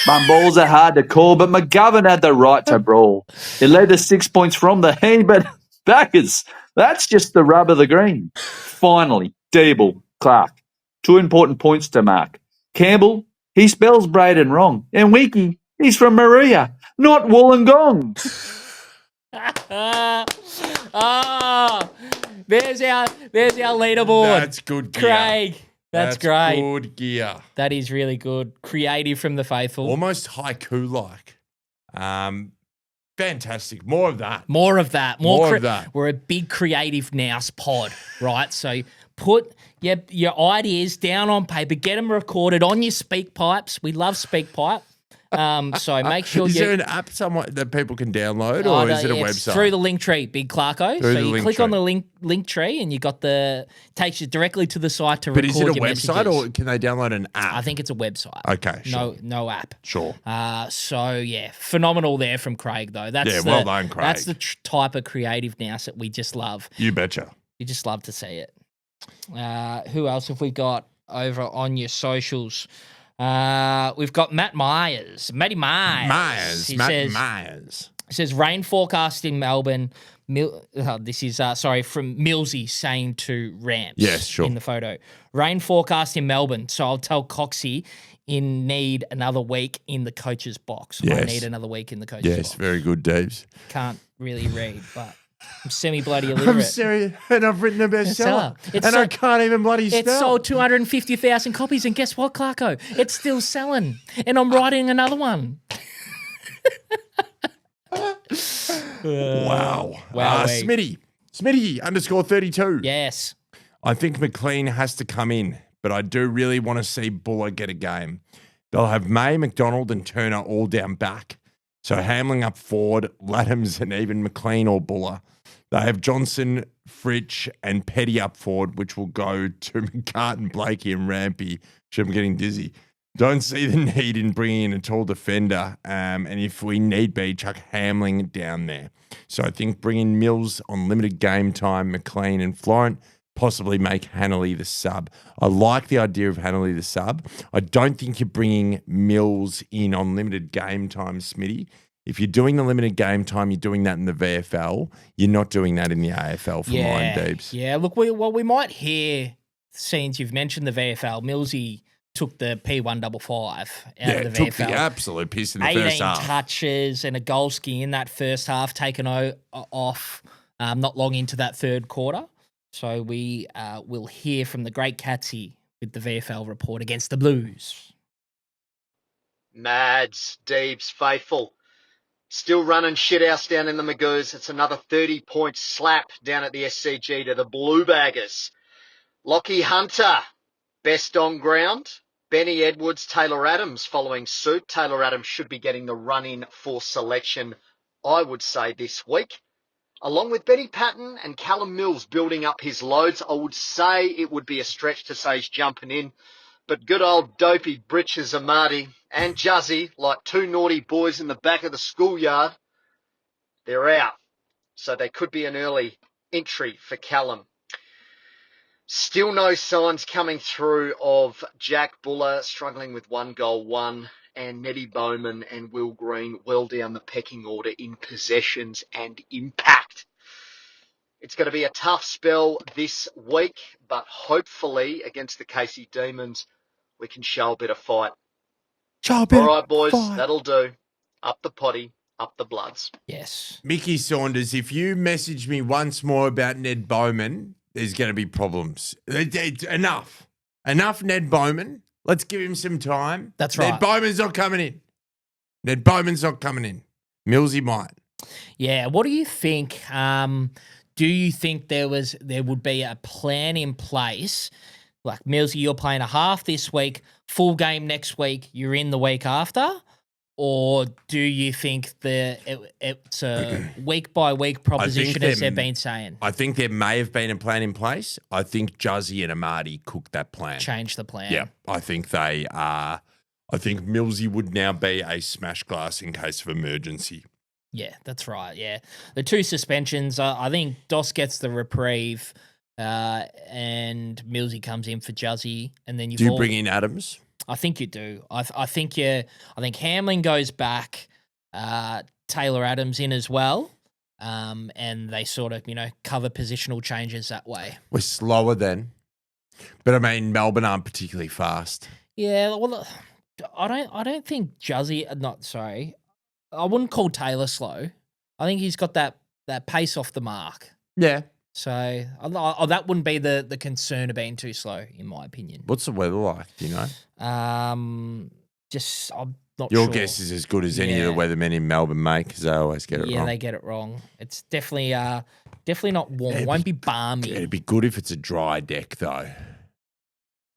Bum balls are hard to call, but McGovern had the right to brawl. It led to 6 points from the he, but backers, that's just the rub of the green. Finally, Deeble, Clark. 2 important points to mark. Campbell, he spells Braden wrong. And Wiki, he's from Maria, not Wollongong. There's our leaderboard. That's good gear. Craig. That's great. Good gear. That is really good. Creative from the faithful. Almost haiku-like. Fantastic. More of that. More of that. More of that. We're a big creative nous pod, right? So put your ideas down on paper, get them recorded on your speak pipes. We love speak pipe. So make sure Is there an app somewhere that people can download, or is it a it's website? through the link tree, Big Clarko. So you click on the link tree and you got takes you directly to the site to record your messages. But is it a website or can they download an app? I think it's a website. Okay, sure. No app. Sure. So yeah, phenomenal there from Craig though. Well done, Craig. That's the type of creative nous that we just love. You betcha. You just love to see it. Who else have we got over on your socials? We've got Matty Myers. Myers. He says rain forecast in Melbourne. This is from Millsy saying to Rams. Yes, sure. In the photo, rain forecast in Melbourne. So I'll tell Coxie need another week in the coach's box. Yes. I need another week in the coach's box. Yes, very good, Deebs. Can't really read, but I'm semi-bloody illiterate. I'm serious, and I've written a bestseller, I can't even bloody spell. It sold 250,000 copies, and guess what, Clarko? It's still selling, and I'm writing another one. Wow. Wowee. Smitty _32. Yes. I think McLean has to come in, but I do really want to see Buller get a game. They'll have May, McDonald, and Turner all down back. So Hamling up forward, Laddams, and even McLean or Buller. They have Johnson, Fritsch, and Petty up forward, which will go to McCartan, Blakey, and Rampy. I'm getting dizzy. Don't see the need in bringing in a tall defender, and if we need be, chuck Hamling down there. So I think bringing Mills on limited game time, McLean and Florent, possibly make Hanley the sub. I like the idea of Hanley the sub. I don't think you're bringing Mills in on limited game time, Smitty. If you're doing the limited game time, you're doing that in the VFL. You're not doing that in the AFL for mine, Deebs. Yeah, look, we might hear, since you've mentioned the VFL, Millsy took the P155 out of the VFL. Took the absolute piss in the 18 first half. touches and a goal ski in that first half, taken off not long into that third quarter. So we will hear from the great Catsy with the VFL report against the Blues. Mads, Deebs, faithful. Still running shithouse down in the Magoos. It's another 30-point slap down at the SCG to the Blue Baggers. Lockie Hunter, best on ground. Benny Edwards, Taylor Adams following suit. Taylor Adams should be getting the run-in for selection, I would say, this week. Along with Benny Patton and Callum Mills building up his loads, I would say it would be a stretch to say he's jumping in. But good old dopey Britches Amati and Juzzy, like two naughty boys in the back of the schoolyard, they're out. So they could be an early entry for Callum. Still no signs coming through of Jack Buller struggling with 1 goal, 1, and Nettie Bowman and Will Green well down the pecking order in possessions and impact. It's going to be a tough spell this week, but hopefully against the Casey Demons, we can show a bit of fight. All right, boys, that'll do. Up the potty, up the bloods. Yes. Mickey Saunders, if you message me once more about Ned Bowman, there's going to be problems. Enough. Enough, Ned Bowman. Let's give him some time. That's right. Ned Bowman's not coming in. Millsy might. Yeah. What do you think? Do you think there would be a plan in place? Like, Millsy, you're playing a half this week, full game next week, you're in the week after? Or do you think it's a week-by-week proposition, as they've been saying? I think there may have been a plan in place. I think Juzzy and Amati cooked that plan. Change the plan. Yeah, I think they are. I think Millsy would now be a smash glass in case of emergency. Yeah, that's right, yeah. The 2 suspensions, I think Doss gets the reprieve and Millsy comes in for Juzzy. And then Do you bring in Adams? I think you do. I think Hamling goes back, Taylor Adams in as well, and they sort of cover positional changes that way. We're slower then, but I mean Melbourne aren't particularly fast. Yeah, well, I don't think Juzzy. I wouldn't call Taylor slow. I think he's got that pace off the mark. Yeah. So that wouldn't be the concern of being too slow, in my opinion. What's the weather like? Do you know? not Your sure. guess is as good as any of the Yeah. weathermen in Melbourne, mate, because they always get it Yeah, wrong. they get it wrong. It's definitely not warm. It'd Won't be balmy. It'd be good if it's a dry deck, though.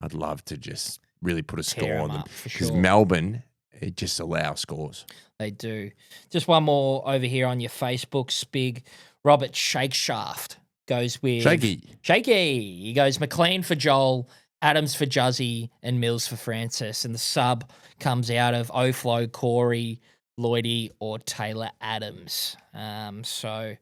I'd love to just really put a Tear score 'em on them. up, for Because sure. Melbourne, it just allows scores. They do. Just one more over here on your Facebook, Spig. Robert Shakeshaft goes with Shaky. He goes McLean for Joel, Adams for Juzzy, and Mills for Francis. And the sub comes out of Oflo, Corey, Lloydie, or Taylor Adams. So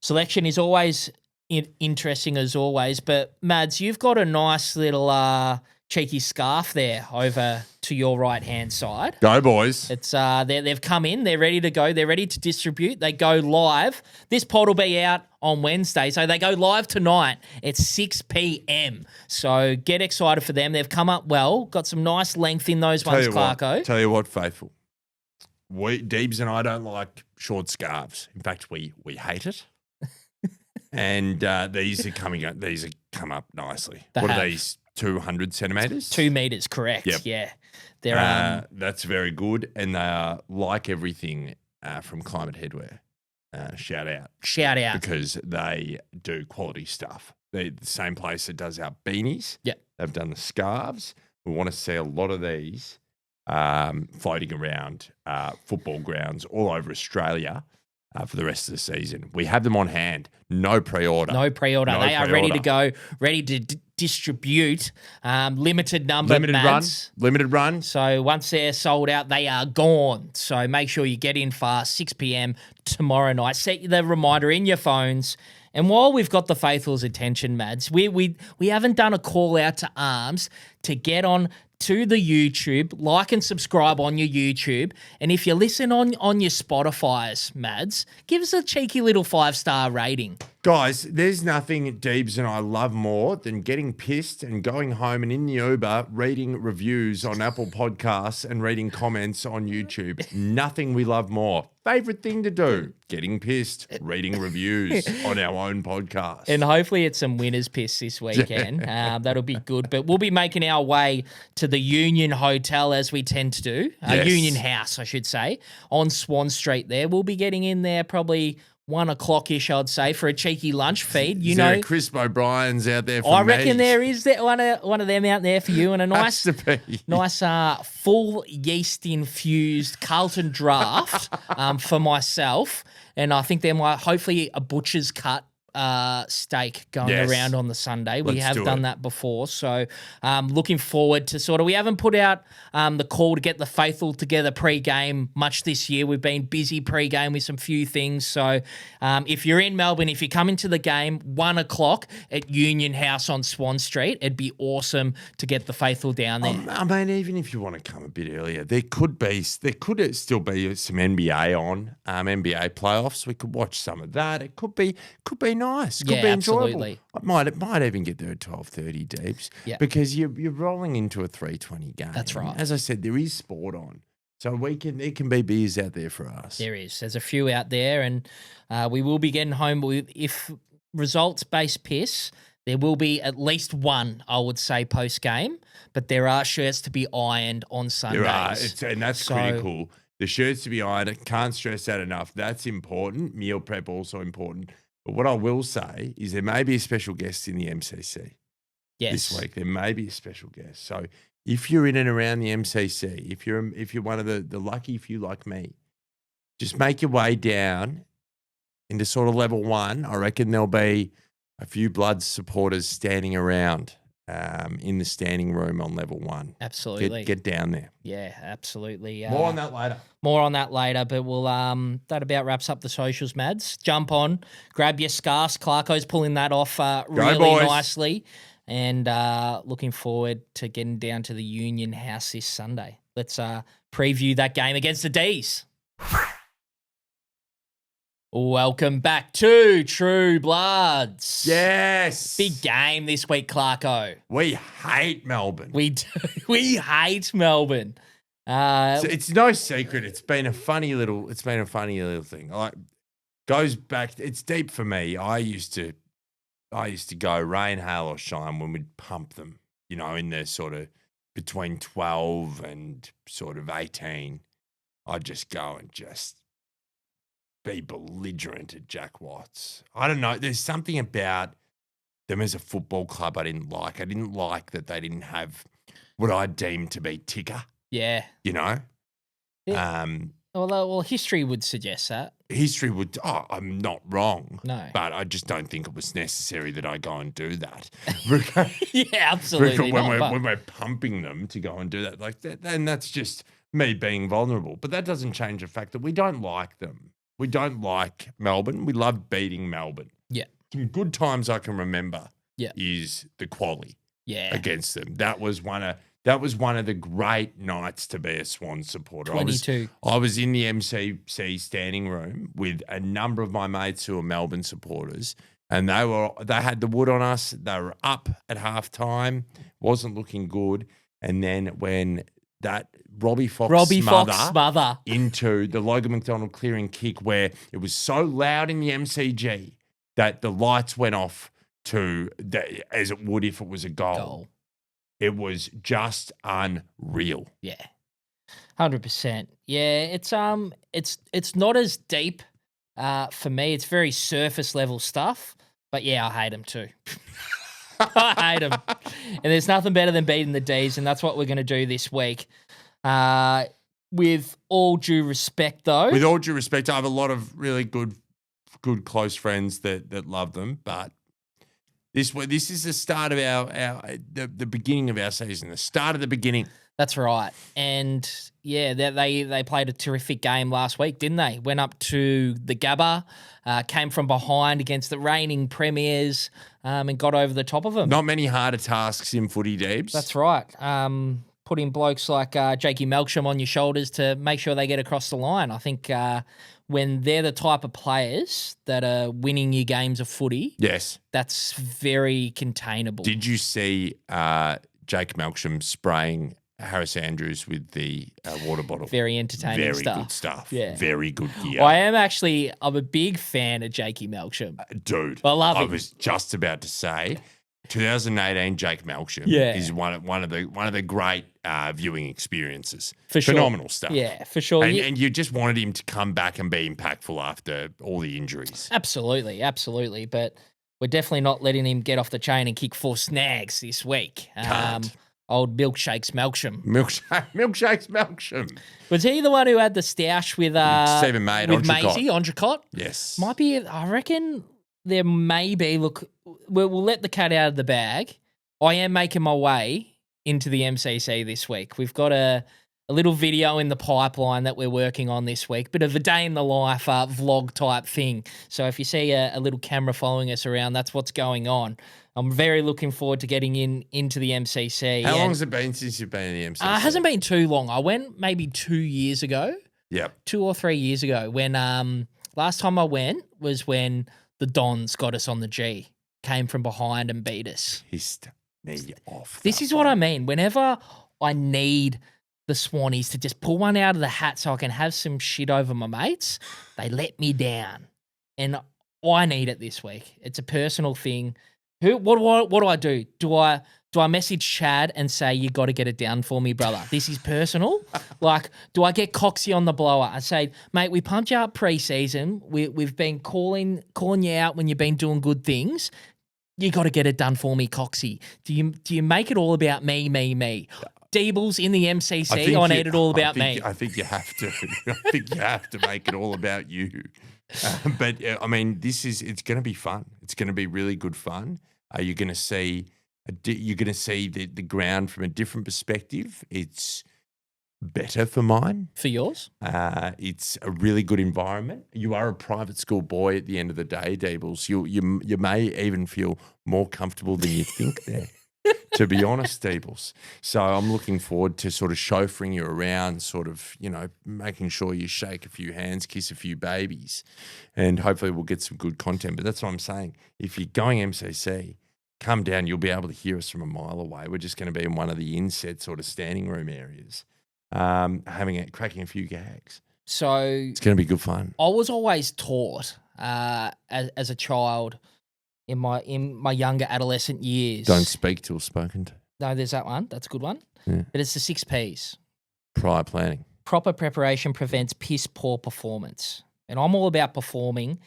selection is always interesting as always. But Mads, you've got a nice little cheeky scarf there over to your right-hand side. Go, boys. It's they've come in, they're ready to go, they're ready to distribute. They go live. This pod will be out on Wednesday, so they go live tonight at 6 p.m. So get excited for them. They've come up well, got some nice length in those ones, Clarko. Tell you what, Faithful. Deebs and I don't like short scarves. In fact, we hate it. And these are come up nicely. What are these? 200 centimetres? 2 meters, correct. Yep. Yeah. They're that's very good. And they are like everything from Climate Headwear. Shout out. Because they do quality stuff. They're the same place that does our beanies. Yep. They've done the scarves. We want to see a lot of these floating around football grounds all over Australia for the rest of the season. We have them on hand. No pre-order. No pre-order. They are ready to go, ready to distribute. Limited number, Limited run. So once they're sold out, they are gone. So make sure you get in fast, 6 p.m. tomorrow night. Set the reminder in your phones. And while we've got the faithful's attention, Mads, we haven't done a call out to arms to get on to the YouTube, like and subscribe on your YouTube. And if you listen on your Spotify's, Mads, give us a cheeky little 5-star rating. Guys, there's nothing Deebs and I love more than getting pissed and going home and in the Uber reading reviews on Apple Podcasts and reading comments on YouTube. Nothing we love more. Favorite thing to do, getting pissed, reading reviews on our own podcast. And hopefully it's some winner's piss this weekend. That'll be good. But we'll be making our way to the Union Hotel as we tend to do. Yes. Union House, I should say, on Swan Street there. We'll be getting in there probably 1 o'clock-ish, I'd say, for a cheeky lunch feed. Is there a Chris O'Brien's out there for I reckon me? there is one of them out there for you, and a nice, full yeast-infused Carlton draft for myself. And I think there might hopefully a butcher's cut steak going around on the Sunday. We have done that before. So looking forward to we haven't put out the call to get the faithful together pre-game much this year. We've been busy pre-game with some few things. So if you're in Melbourne, if you come into the game 1 o'clock at Union House on Swan Street, it'd be awesome to get the faithful down there. I mean, even if you want to come a bit earlier, there could still be some NBA on, NBA playoffs. We could watch some of that. It could be nice. Could be enjoyable. Absolutely. It might even get there at 12:30, Deebs. Yeah. Because you're rolling into a 3:20 game. That's right. As I said, there is sport on. So there can be beers out there for us. There is. There's a few out there, and we will be getting home if results-based piss. There will be at least one, I would say, post-game, but there are shirts to be ironed on Sundays. There are, and that's critical. The shirts to be ironed, can't stress that enough. That's important. Meal prep also important. But what I will say is there may be a special guest in the MCC this week. There may be a special guest. So if you're in and around the MCC, if you're one of the lucky few like me, just make your way down into sort of level 1. I reckon there'll be a few Bloods supporters standing around in the standing room on level 1. Absolutely. Get down there. Yeah, absolutely. More on that later. But we'll that about wraps up the socials, Mads. Jump on, grab your scarves. Clarko's pulling that off really nicely. And looking forward to getting down to the Union House this Sunday. Let's preview that game against the D's. Welcome back to True Bloods. Yes. Big game this week, Clarko. We hate Melbourne. We do. We hate Melbourne. It's no secret. It's been a funny little thing. Like goes back. It's deep for me. I used to go rain, hail, or shine when we'd pump them. In the sort of between 12 and sort of 18. I'd just go and just be belligerent at Jack Watts. I don't know. There's something about them as a football club I didn't like. I didn't like that they didn't have what I deemed to be ticker, Yeah. you know? Yeah. Well, history would suggest that. History would, I'm not wrong. No. But I just don't think it was necessary that I go and do that. Yeah, absolutely when we're pumping them to go and do that like that, then that's just me being vulnerable. But that doesn't change the fact that we don't like them. We don't like Melbourne. We love beating Melbourne. Yeah. Some good times I can remember Yeah. is the quali Yeah. against them. That was one of the great nights to be a Swan supporter. 22. I was in the MCC standing room with a number of my mates who are Melbourne supporters, and they had the wood on us. They were up at halftime, wasn't looking good, and then when that Robbie Fox smother into the Logan McDonald clearing kick, where it was so loud in the MCG that the lights went off as it would if it was a goal. It was just unreal. Yeah. 100%. Yeah, it's not as deep for me. It's very surface level stuff. But yeah, I hate them too. I hate them. And there's nothing better than beating the D's, and that's what we're going to do this week. With all due respect, though. With all due respect, I have a lot of really good close friends that love them, but this is the start of the beginning of our season, the start of the beginning. That's right. And yeah, they played a terrific game last week, didn't they? Went up to the Gabba, came from behind against the reigning premiers, and got over the top of them. Not many harder tasks in footy, Deebs. That's right. Putting blokes like Jakey Melksham on your shoulders to make sure they get across the line. I think when they're the type of players that are winning you games of footy, yes, that's very containable. Did you see Jake Melksham spraying Harris Andrews with the water bottle? Very entertaining stuff. Very good stuff. Yeah. Very good gear. I'm a big fan of Jakey Melksham. Dude, I love him. I was just about to say 2018 Jake Melksham is one of the great viewing experiences. For sure. Phenomenal stuff. Yeah, for sure. And you just wanted him to come back and be impactful after all the injuries. Absolutely. But we're definitely not letting him get off the chain and kick 4 snags this week. Can't. Old Milkshakes Melksham. Milkshakes Melksham. Was he the one who had the stoush with Stephen May with Maisie Ondricott? Yes. Might be. I reckon there may be. Look, we'll let the cat out of the bag. I am making my way into the MCC this week. We've got a little video in the pipeline that we're working on this week. Bit of a day in the life vlog type thing. So if you see a little camera following us around, that's what's going on. I'm very looking forward to getting into the MCC. How long has it been since you've been in the MCC? It hasn't been too long. I went maybe 2 years ago. Yep. 2 or 3 years ago. When last time I went was when the Dons got us on the G, came from behind and beat us. Pissed me off. This is what I mean. Whenever I need the Swannies to just pull one out of the hat so I can have some shit over my mates, they let me down. And I need it this week. It's a personal thing. What do I do? Do I message Chad and say, you got to get it down for me, brother? This is personal. Like, do I get Coxie on the blower? I say, mate, we pumped you up pre-season. We've been calling you out when you've been doing good things. You got to get it done for me, Coxie. Do you make it all about me? Deebles in the MCC, I need it all about me. I think you have to. I think you have to make it all about you. But I mean, it's going to be fun. It's going to be really good fun. You're going to see the ground from a different perspective. It's better for mine. For yours? It's a really good environment. You are a private school boy at the end of the day, Deebles. You may even feel more comfortable than you think there. To be honest, Deebles. So I'm looking forward to sort of chauffeuring you around, sort of, making sure you shake a few hands, kiss a few babies, and hopefully we'll get some good content. But that's what I'm saying. If you're going MCC, come down. You'll be able to hear us from a mile away. We're just going to be in one of the inset sort of standing room areas, cracking a few gags. So it's going to be good fun. I was always taught as a child, in my younger adolescent years. Don't speak till spoken to. No, there's that one. That's a good one. Yeah. But it's the 6 Ps. Prior planning. proper preparation prevents piss poor performance. And I'm all about performing,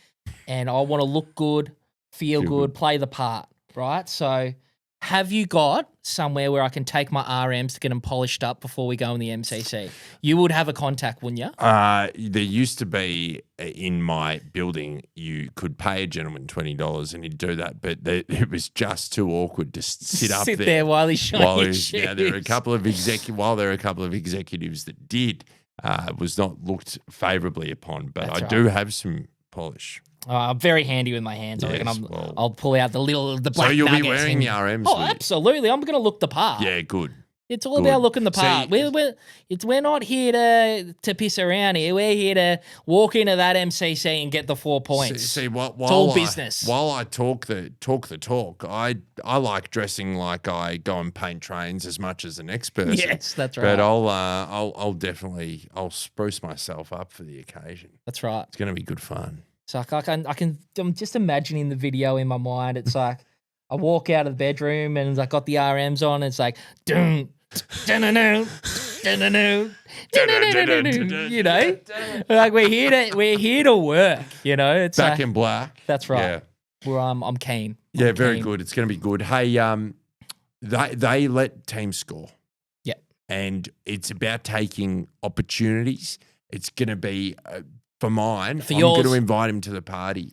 and I want to look good, feel good, play the part, right? So have you got somewhere where I can take my RMs to get them polished up before we go in the MCC? You would have a contact, wouldn't you? There used to be in my building, you could pay a gentleman $20 and he'd do that, but it was just too awkward to sit up there while he's showing his shoes. Yeah, there are a couple of executives that did, was not looked favourably upon, but That's I right. do have some polish. I'm very handy with my hands. I reckon I'll pull out the black So you'll be nuggets wearing and- the RMs? Oh, absolutely. I'm going to look the part. Yeah, good. It's all about looking the part. See- We're not here to piss around here. We're here to walk into that MCC and get the 4 points. See, while it's all I, business. While I talk the talk, I like dressing like I go and paint trains as much as the next person. Yes, that's right. But I'll definitely spruce myself up for the occasion. That's right. It's going to be good fun. So I'm just imagining the video in my mind. It's like I walk out of the bedroom and I got the RMs on. And it's like, dun, dun, dun, dun, dun, dun, dun, dun, you know, like we're here to work. You know, it's Back in black. That's right. Yeah. Where I'm keen. Yeah, very good. It's going to be good. Hey, they let teams score. Yeah. And it's about taking opportunities. It's going to be, for mine, I'm going to invite him to the party.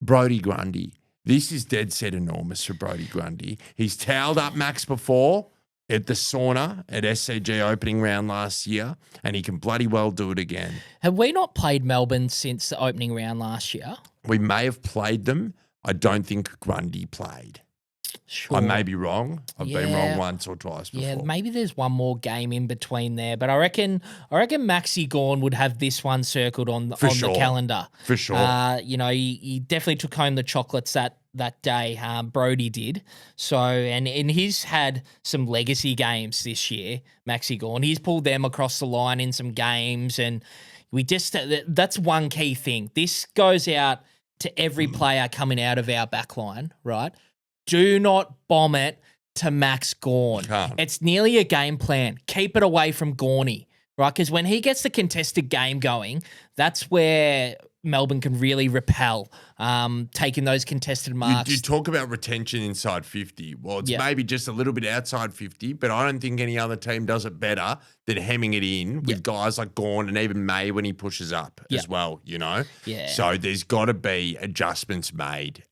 Brodie Grundy. This is dead set enormous for Brodie Grundy. He's towelled up Max before at the sauna at SCG opening round last year, and he can bloody well do it again. Have we not played Melbourne since the opening round last year? We may have played them. I don't think Grundy played. Sure. I may be wrong. I've been wrong once or twice before. Yeah, maybe there's one more game in between there, but I reckon Maxi Gawn would have this one circled on the calendar. For sure. You know, he definitely took home the chocolates that day. Brodie did. So, and he's had some legacy games this year, Maxi Gawn. He's pulled them across the line in some games, and that's one key thing. This goes out to every player coming out of our backline, right? Do not bomb it to Max Gawn. It's nearly a game plan. Keep it away from Gawny, right? Because when he gets the contested game going, that's where Melbourne can really repel, taking those contested marks. You talk about retention inside 50. Well, it's maybe just a little bit outside 50, but I don't think any other team does it better than hemming it in with guys like Gawn and even May when he pushes up as well, you know? Yeah. So there's got to be adjustments made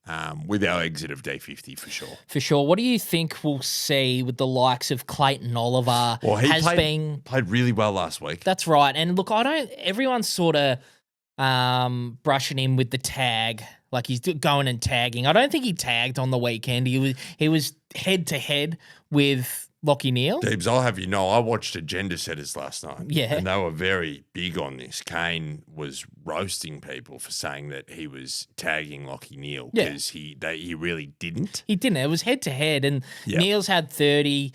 with our exit of D50 for sure. For sure. What do you think we'll see with the likes of Clayton Oliver? Well, he played really well last week. That's right. And look, everyone's sort of brushing him with the tag, like he's going and tagging. I don't think he tagged on the weekend. He was head to head with Lachie Neale. Deebs, I'll have you know, I watched Agenda Setters last night. Yeah. And they were very big on this. Kane was roasting people for saying that he was tagging Lachie Neale because he really didn't. He didn't. It was head to head, and Neale's had 30.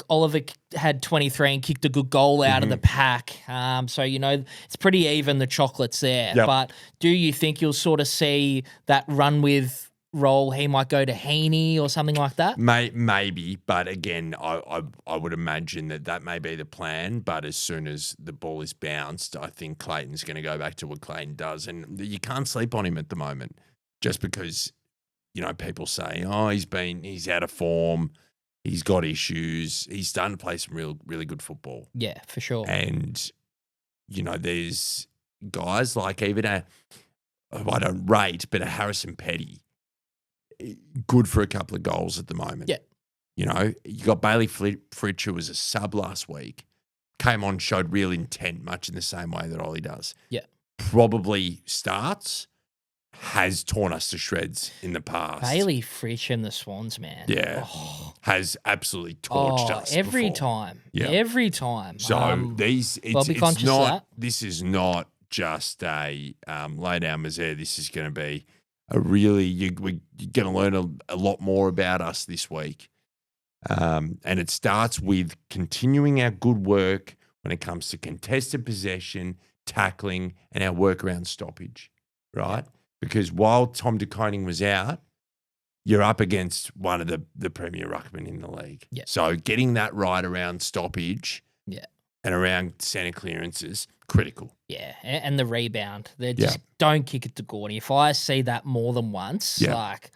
Oliver had 23 and kicked a good goal out of the pack. So, you know, it's pretty even, the chocolates there. Yep. But do you think you'll sort of see that run with role, he might go to Heaney or something like that? Maybe, but again, I would imagine that may be the plan. But as soon as the ball is bounced, I think Clayton's going to go back to what Clayton does, and you can't sleep on him at the moment, just because, you know, people say, oh, he's out of form, he's got issues. He's starting to play some really good football. Yeah, for sure. And you know, there's guys like even I don't rate, but a Harrison Petty. Good for a couple of goals at the moment. Yeah. You know, you got Bailey Fritsch, who was a sub last week, came on, showed real intent, much in the same way that Ollie does. Yeah. Probably starts, has torn us to shreds in the past. Bailey Fritsch and the Swans, man. Yeah. Has absolutely torched us every before. time. Yeah. Every time. So conscious of that. This is not just a lay down misère. This is going to be a really, you're going to learn a lot more about us this week. And it starts with continuing our good work when it comes to contested possession, tackling, and our work around stoppage, right? Because while Tom de Koning was out, you're up against one of the premier ruckmen in the league. Yeah. So getting that right around stoppage and around centre clearances, critical. Yeah, and the rebound. They just don't kick it to Gordy. If I see that more than once, like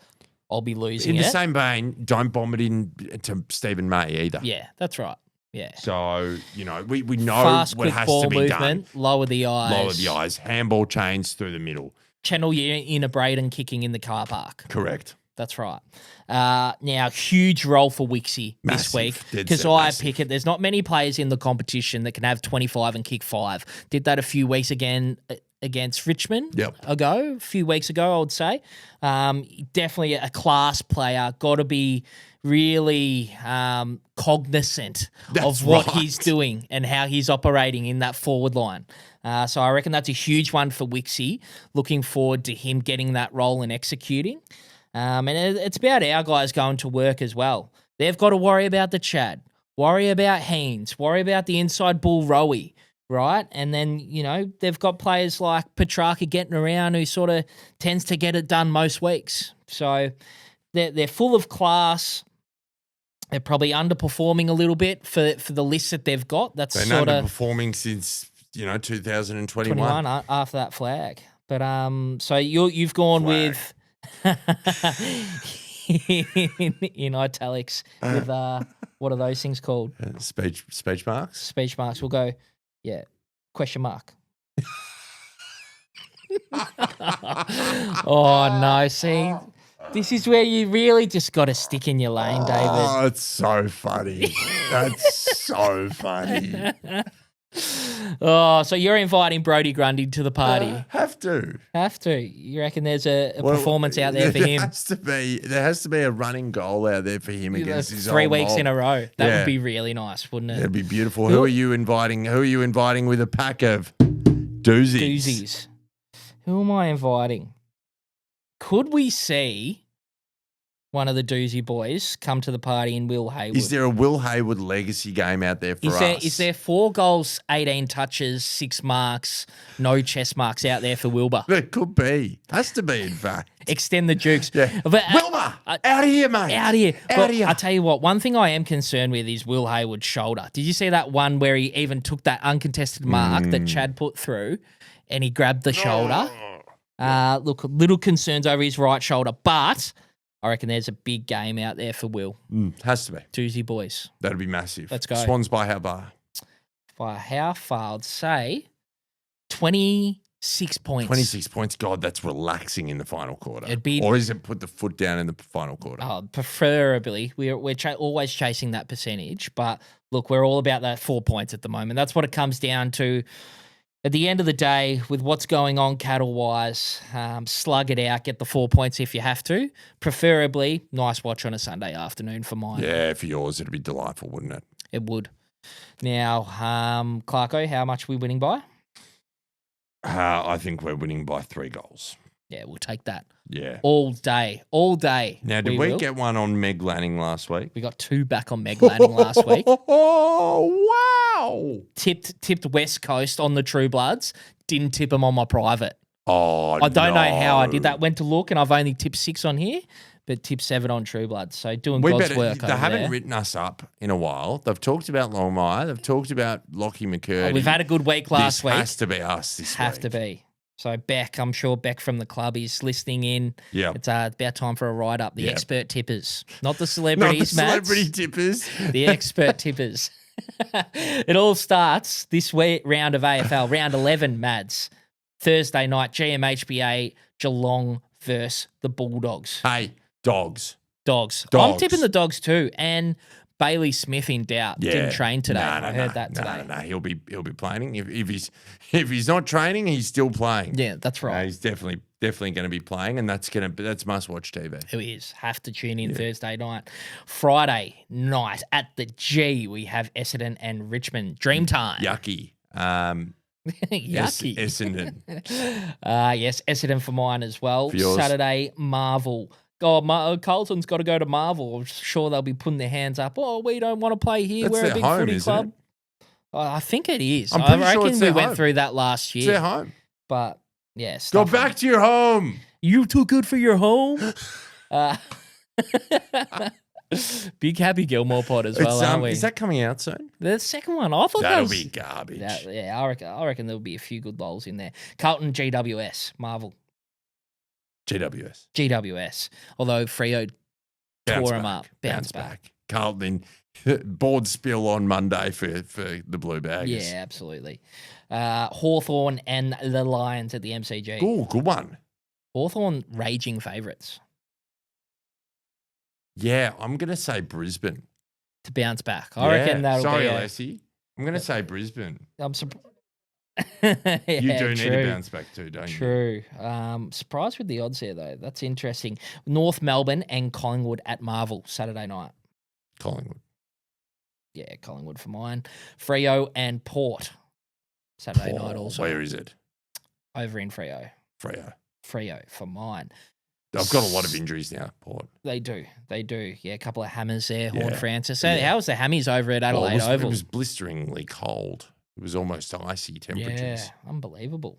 I'll be losing In it. the same vein, don't bomb it in to Stephen May either. Yeah, that's right. Yeah. So, we know Fast, what quick has ball to be movement, done. lower the eyes. Lower the eyes. Handball chains through the middle. Channel you in a Braden kicking in the car park. Correct. That's right. Now, huge role for Wixie this week because I pick it. There's not many players in the competition that can have 25 and kick 5. Did that a few weeks against Richmond a few weeks ago, I would say. Definitely a class player. Got to be really cognizant of what he's doing and how he's operating in that forward line. So I reckon that's a huge one for Wixie. Looking forward to him getting that role and executing. And it's about our guys going to work as well. They've got to worry about the Chad, worry about Haynes, worry about the inside bull Rowie, right? And then, they've got players like Petrarca getting around who sort of tends to get it done most weeks. So they're full of class. They're probably underperforming a little bit for the list that they've got. That's Been sort of underperforming since 2021 after that flag. But so you've gone with in italics with what are those things called? Speech marks. Speech marks. We'll go. Yeah. Question mark. Oh no! See. This is where you really just got to stick in your lane, David. Oh, it's so funny. That's so funny. Oh, so you're inviting Brodie Grundy to the party? Have to. You reckon there's a performance out there for him? There has to be a running goal out there for him against his 3 old weeks mob. in a row. That would be really nice, wouldn't it? It'd be beautiful. Who are you inviting? Who are you inviting with a pack of doozies? Who am I inviting? Could we see one of the doozy boys come to the party in Will Hayward? Is there a Will Hayward legacy game out there for us? Is there 4 goals, 18 touches, 6 marks, no chest marks out there for Wilbur? There could be. Has to be, in fact. Extend the jukes. Yeah. But, Wilbur, out of here, mate. Out of here. Out of here. I tell you what, one thing I am concerned with is Will Hayward's shoulder. Did you see that one where he even took that uncontested mark that Chad put through and he grabbed the shoulder? Look, little concerns over his right shoulder, but I reckon there's a big game out there for Will. Has to be. Doozy boys. That'd be massive. Let's go. Swans by how far? By how far? I'd say 26 points. 26 points. God, that's relaxing in the final quarter. It'd be- or is it put the foot down in the final quarter? Preferably. We're always chasing that percentage, but look, we're all about that 4 points at the moment. That's what it comes down to. At the end of the day, with what's going on cattle-wise, slug it out, get the 4 points if you have to. Preferably, nice watch on a Sunday afternoon for mine. Yeah, for yours, it'd be delightful, wouldn't it? It would. Now, Clarko, how much are we winning by? I think we're winning by 3 goals. Yeah, we'll take that. Yeah. All day. Now, did we get one on Meg Lanning last week? We got 2 back on Meg Lanning last week. Oh, wow. Tipped West Coast on the True Bloods. Didn't tip them on my private. Oh, I don't know how I did that. Went to look and I've only tipped 6 on here, but tipped 7 on True Bloods. So doing God's work over They haven't there. written us up in a while. They've talked about Longmire. They've talked about Lockie McCurdy. We've had a good week last week. This has to be us this week. Have to be. So Beck, I'm sure Beck from the club is listening in. Yeah. It's about time for a write-up. The Yep. expert tippers. Not the Not celebrities, the Mads. celebrity tippers. The expert tippers. It all starts this round of AFL, round 11, Mads. Thursday night, GMHBA, Geelong versus the Bulldogs. Hey, dogs. Dogs. Dogs. I'm tipping the Dogs too. And Bailey Smith in doubt. Yeah. Didn't train today. No, I heard that today. No, he'll be playing. If he's not training, he's still playing. Yeah, that's right. He's definitely going to be playing, and that's must watch TV. Who is? Have to tune in Thursday night. Friday night at the G, we have Essendon and Richmond. Dreamtime. Yucky. Yucky. Essendon. Yes, Essendon for mine as well. For yours. Saturday, Marvel. God, Carlton's got to go to Marvel. I'm sure they'll be putting their hands up. Oh, we don't want to play here. That's We're a their big home, footy isn't club. it? I think it is. I'm I pretty sure reckon it's we their went home. through that last year. It's their home. But, yeah. Go stuff back to your home. You too good for your home? Big Happy Gilmore pod as well, aren't we? Is that coming out soon? The second one, I thought that That'll was, be garbage. yeah, I reckon there'll be a few good lols in there. Carlton GWS, Marvel. GWS. Although Freo tore him up. Bounce back. Carlton, board spill on Monday for the Blue Baggers. Yeah, absolutely. Hawthorn and the Lions at the MCG. Cool, good one. Hawthorn raging favourites Yeah, I'm going to say Brisbane. to bounce back. I reckon that'll Sorry, be Alessi. I'm going to say Brisbane. I'm surprised. You do need to bounce back too, don't you? True. Surprised with the odds there, though. That's interesting. North Melbourne and Collingwood at Marvel Saturday night. Collingwood. Yeah, Collingwood for mine. Freo and Port Saturday night also. Where is it? Over in Freo. Freo For mine. I've got a lot of injuries now, Port. They do. Yeah, a couple of hammers there. Horn Yeah. Francis. So how was the hammies over at Adelaide It Oval? was blisteringly cold. It was almost icy temperatures. Yeah, unbelievable.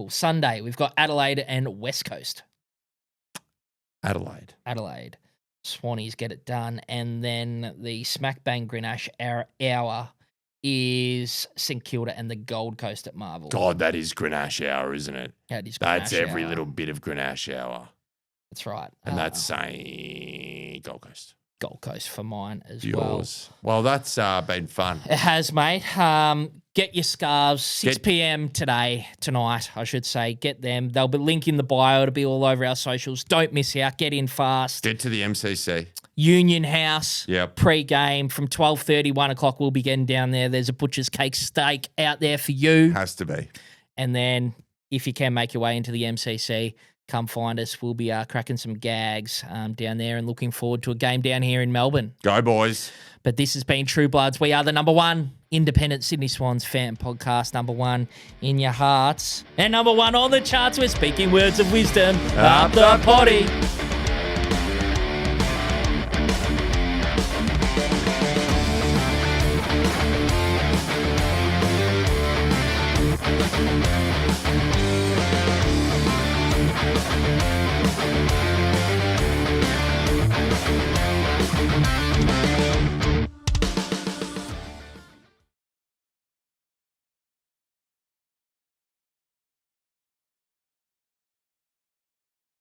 Sunday, we've got Adelaide and West Coast. Adelaide. Swannies get it done. And then the smack bang Grenache hour is St Kilda and the Gold Coast at Marvel. God, that is Grenache hour, isn't it? That is That's Grenache every hour. little bit of Grenache hour. That's right. And that's saying Gold Coast. Gold Coast for mine as Yours. Well, that's been fun. It has, mate. Get your scarves, 6 p.m. tonight, I should say. Get them. They'll be linked in the bio. It'll be all over our socials. Don't miss out. Get in fast. Get to the MCC. Union House. Yep. Pre-game from 12:30, 1 o'clock. We'll be getting down there. There's a butcher's cake steak out there for you. Has to be. And then if you can make your way into the MCC, come find us. We'll be cracking some gags down there and looking forward to a game down here in Melbourne. Go, boys. But this has been True Bloods. We are the number one independent Sydney Swans fan podcast, number one in your hearts, and number one on the charts. We're speaking words of wisdom up the potty.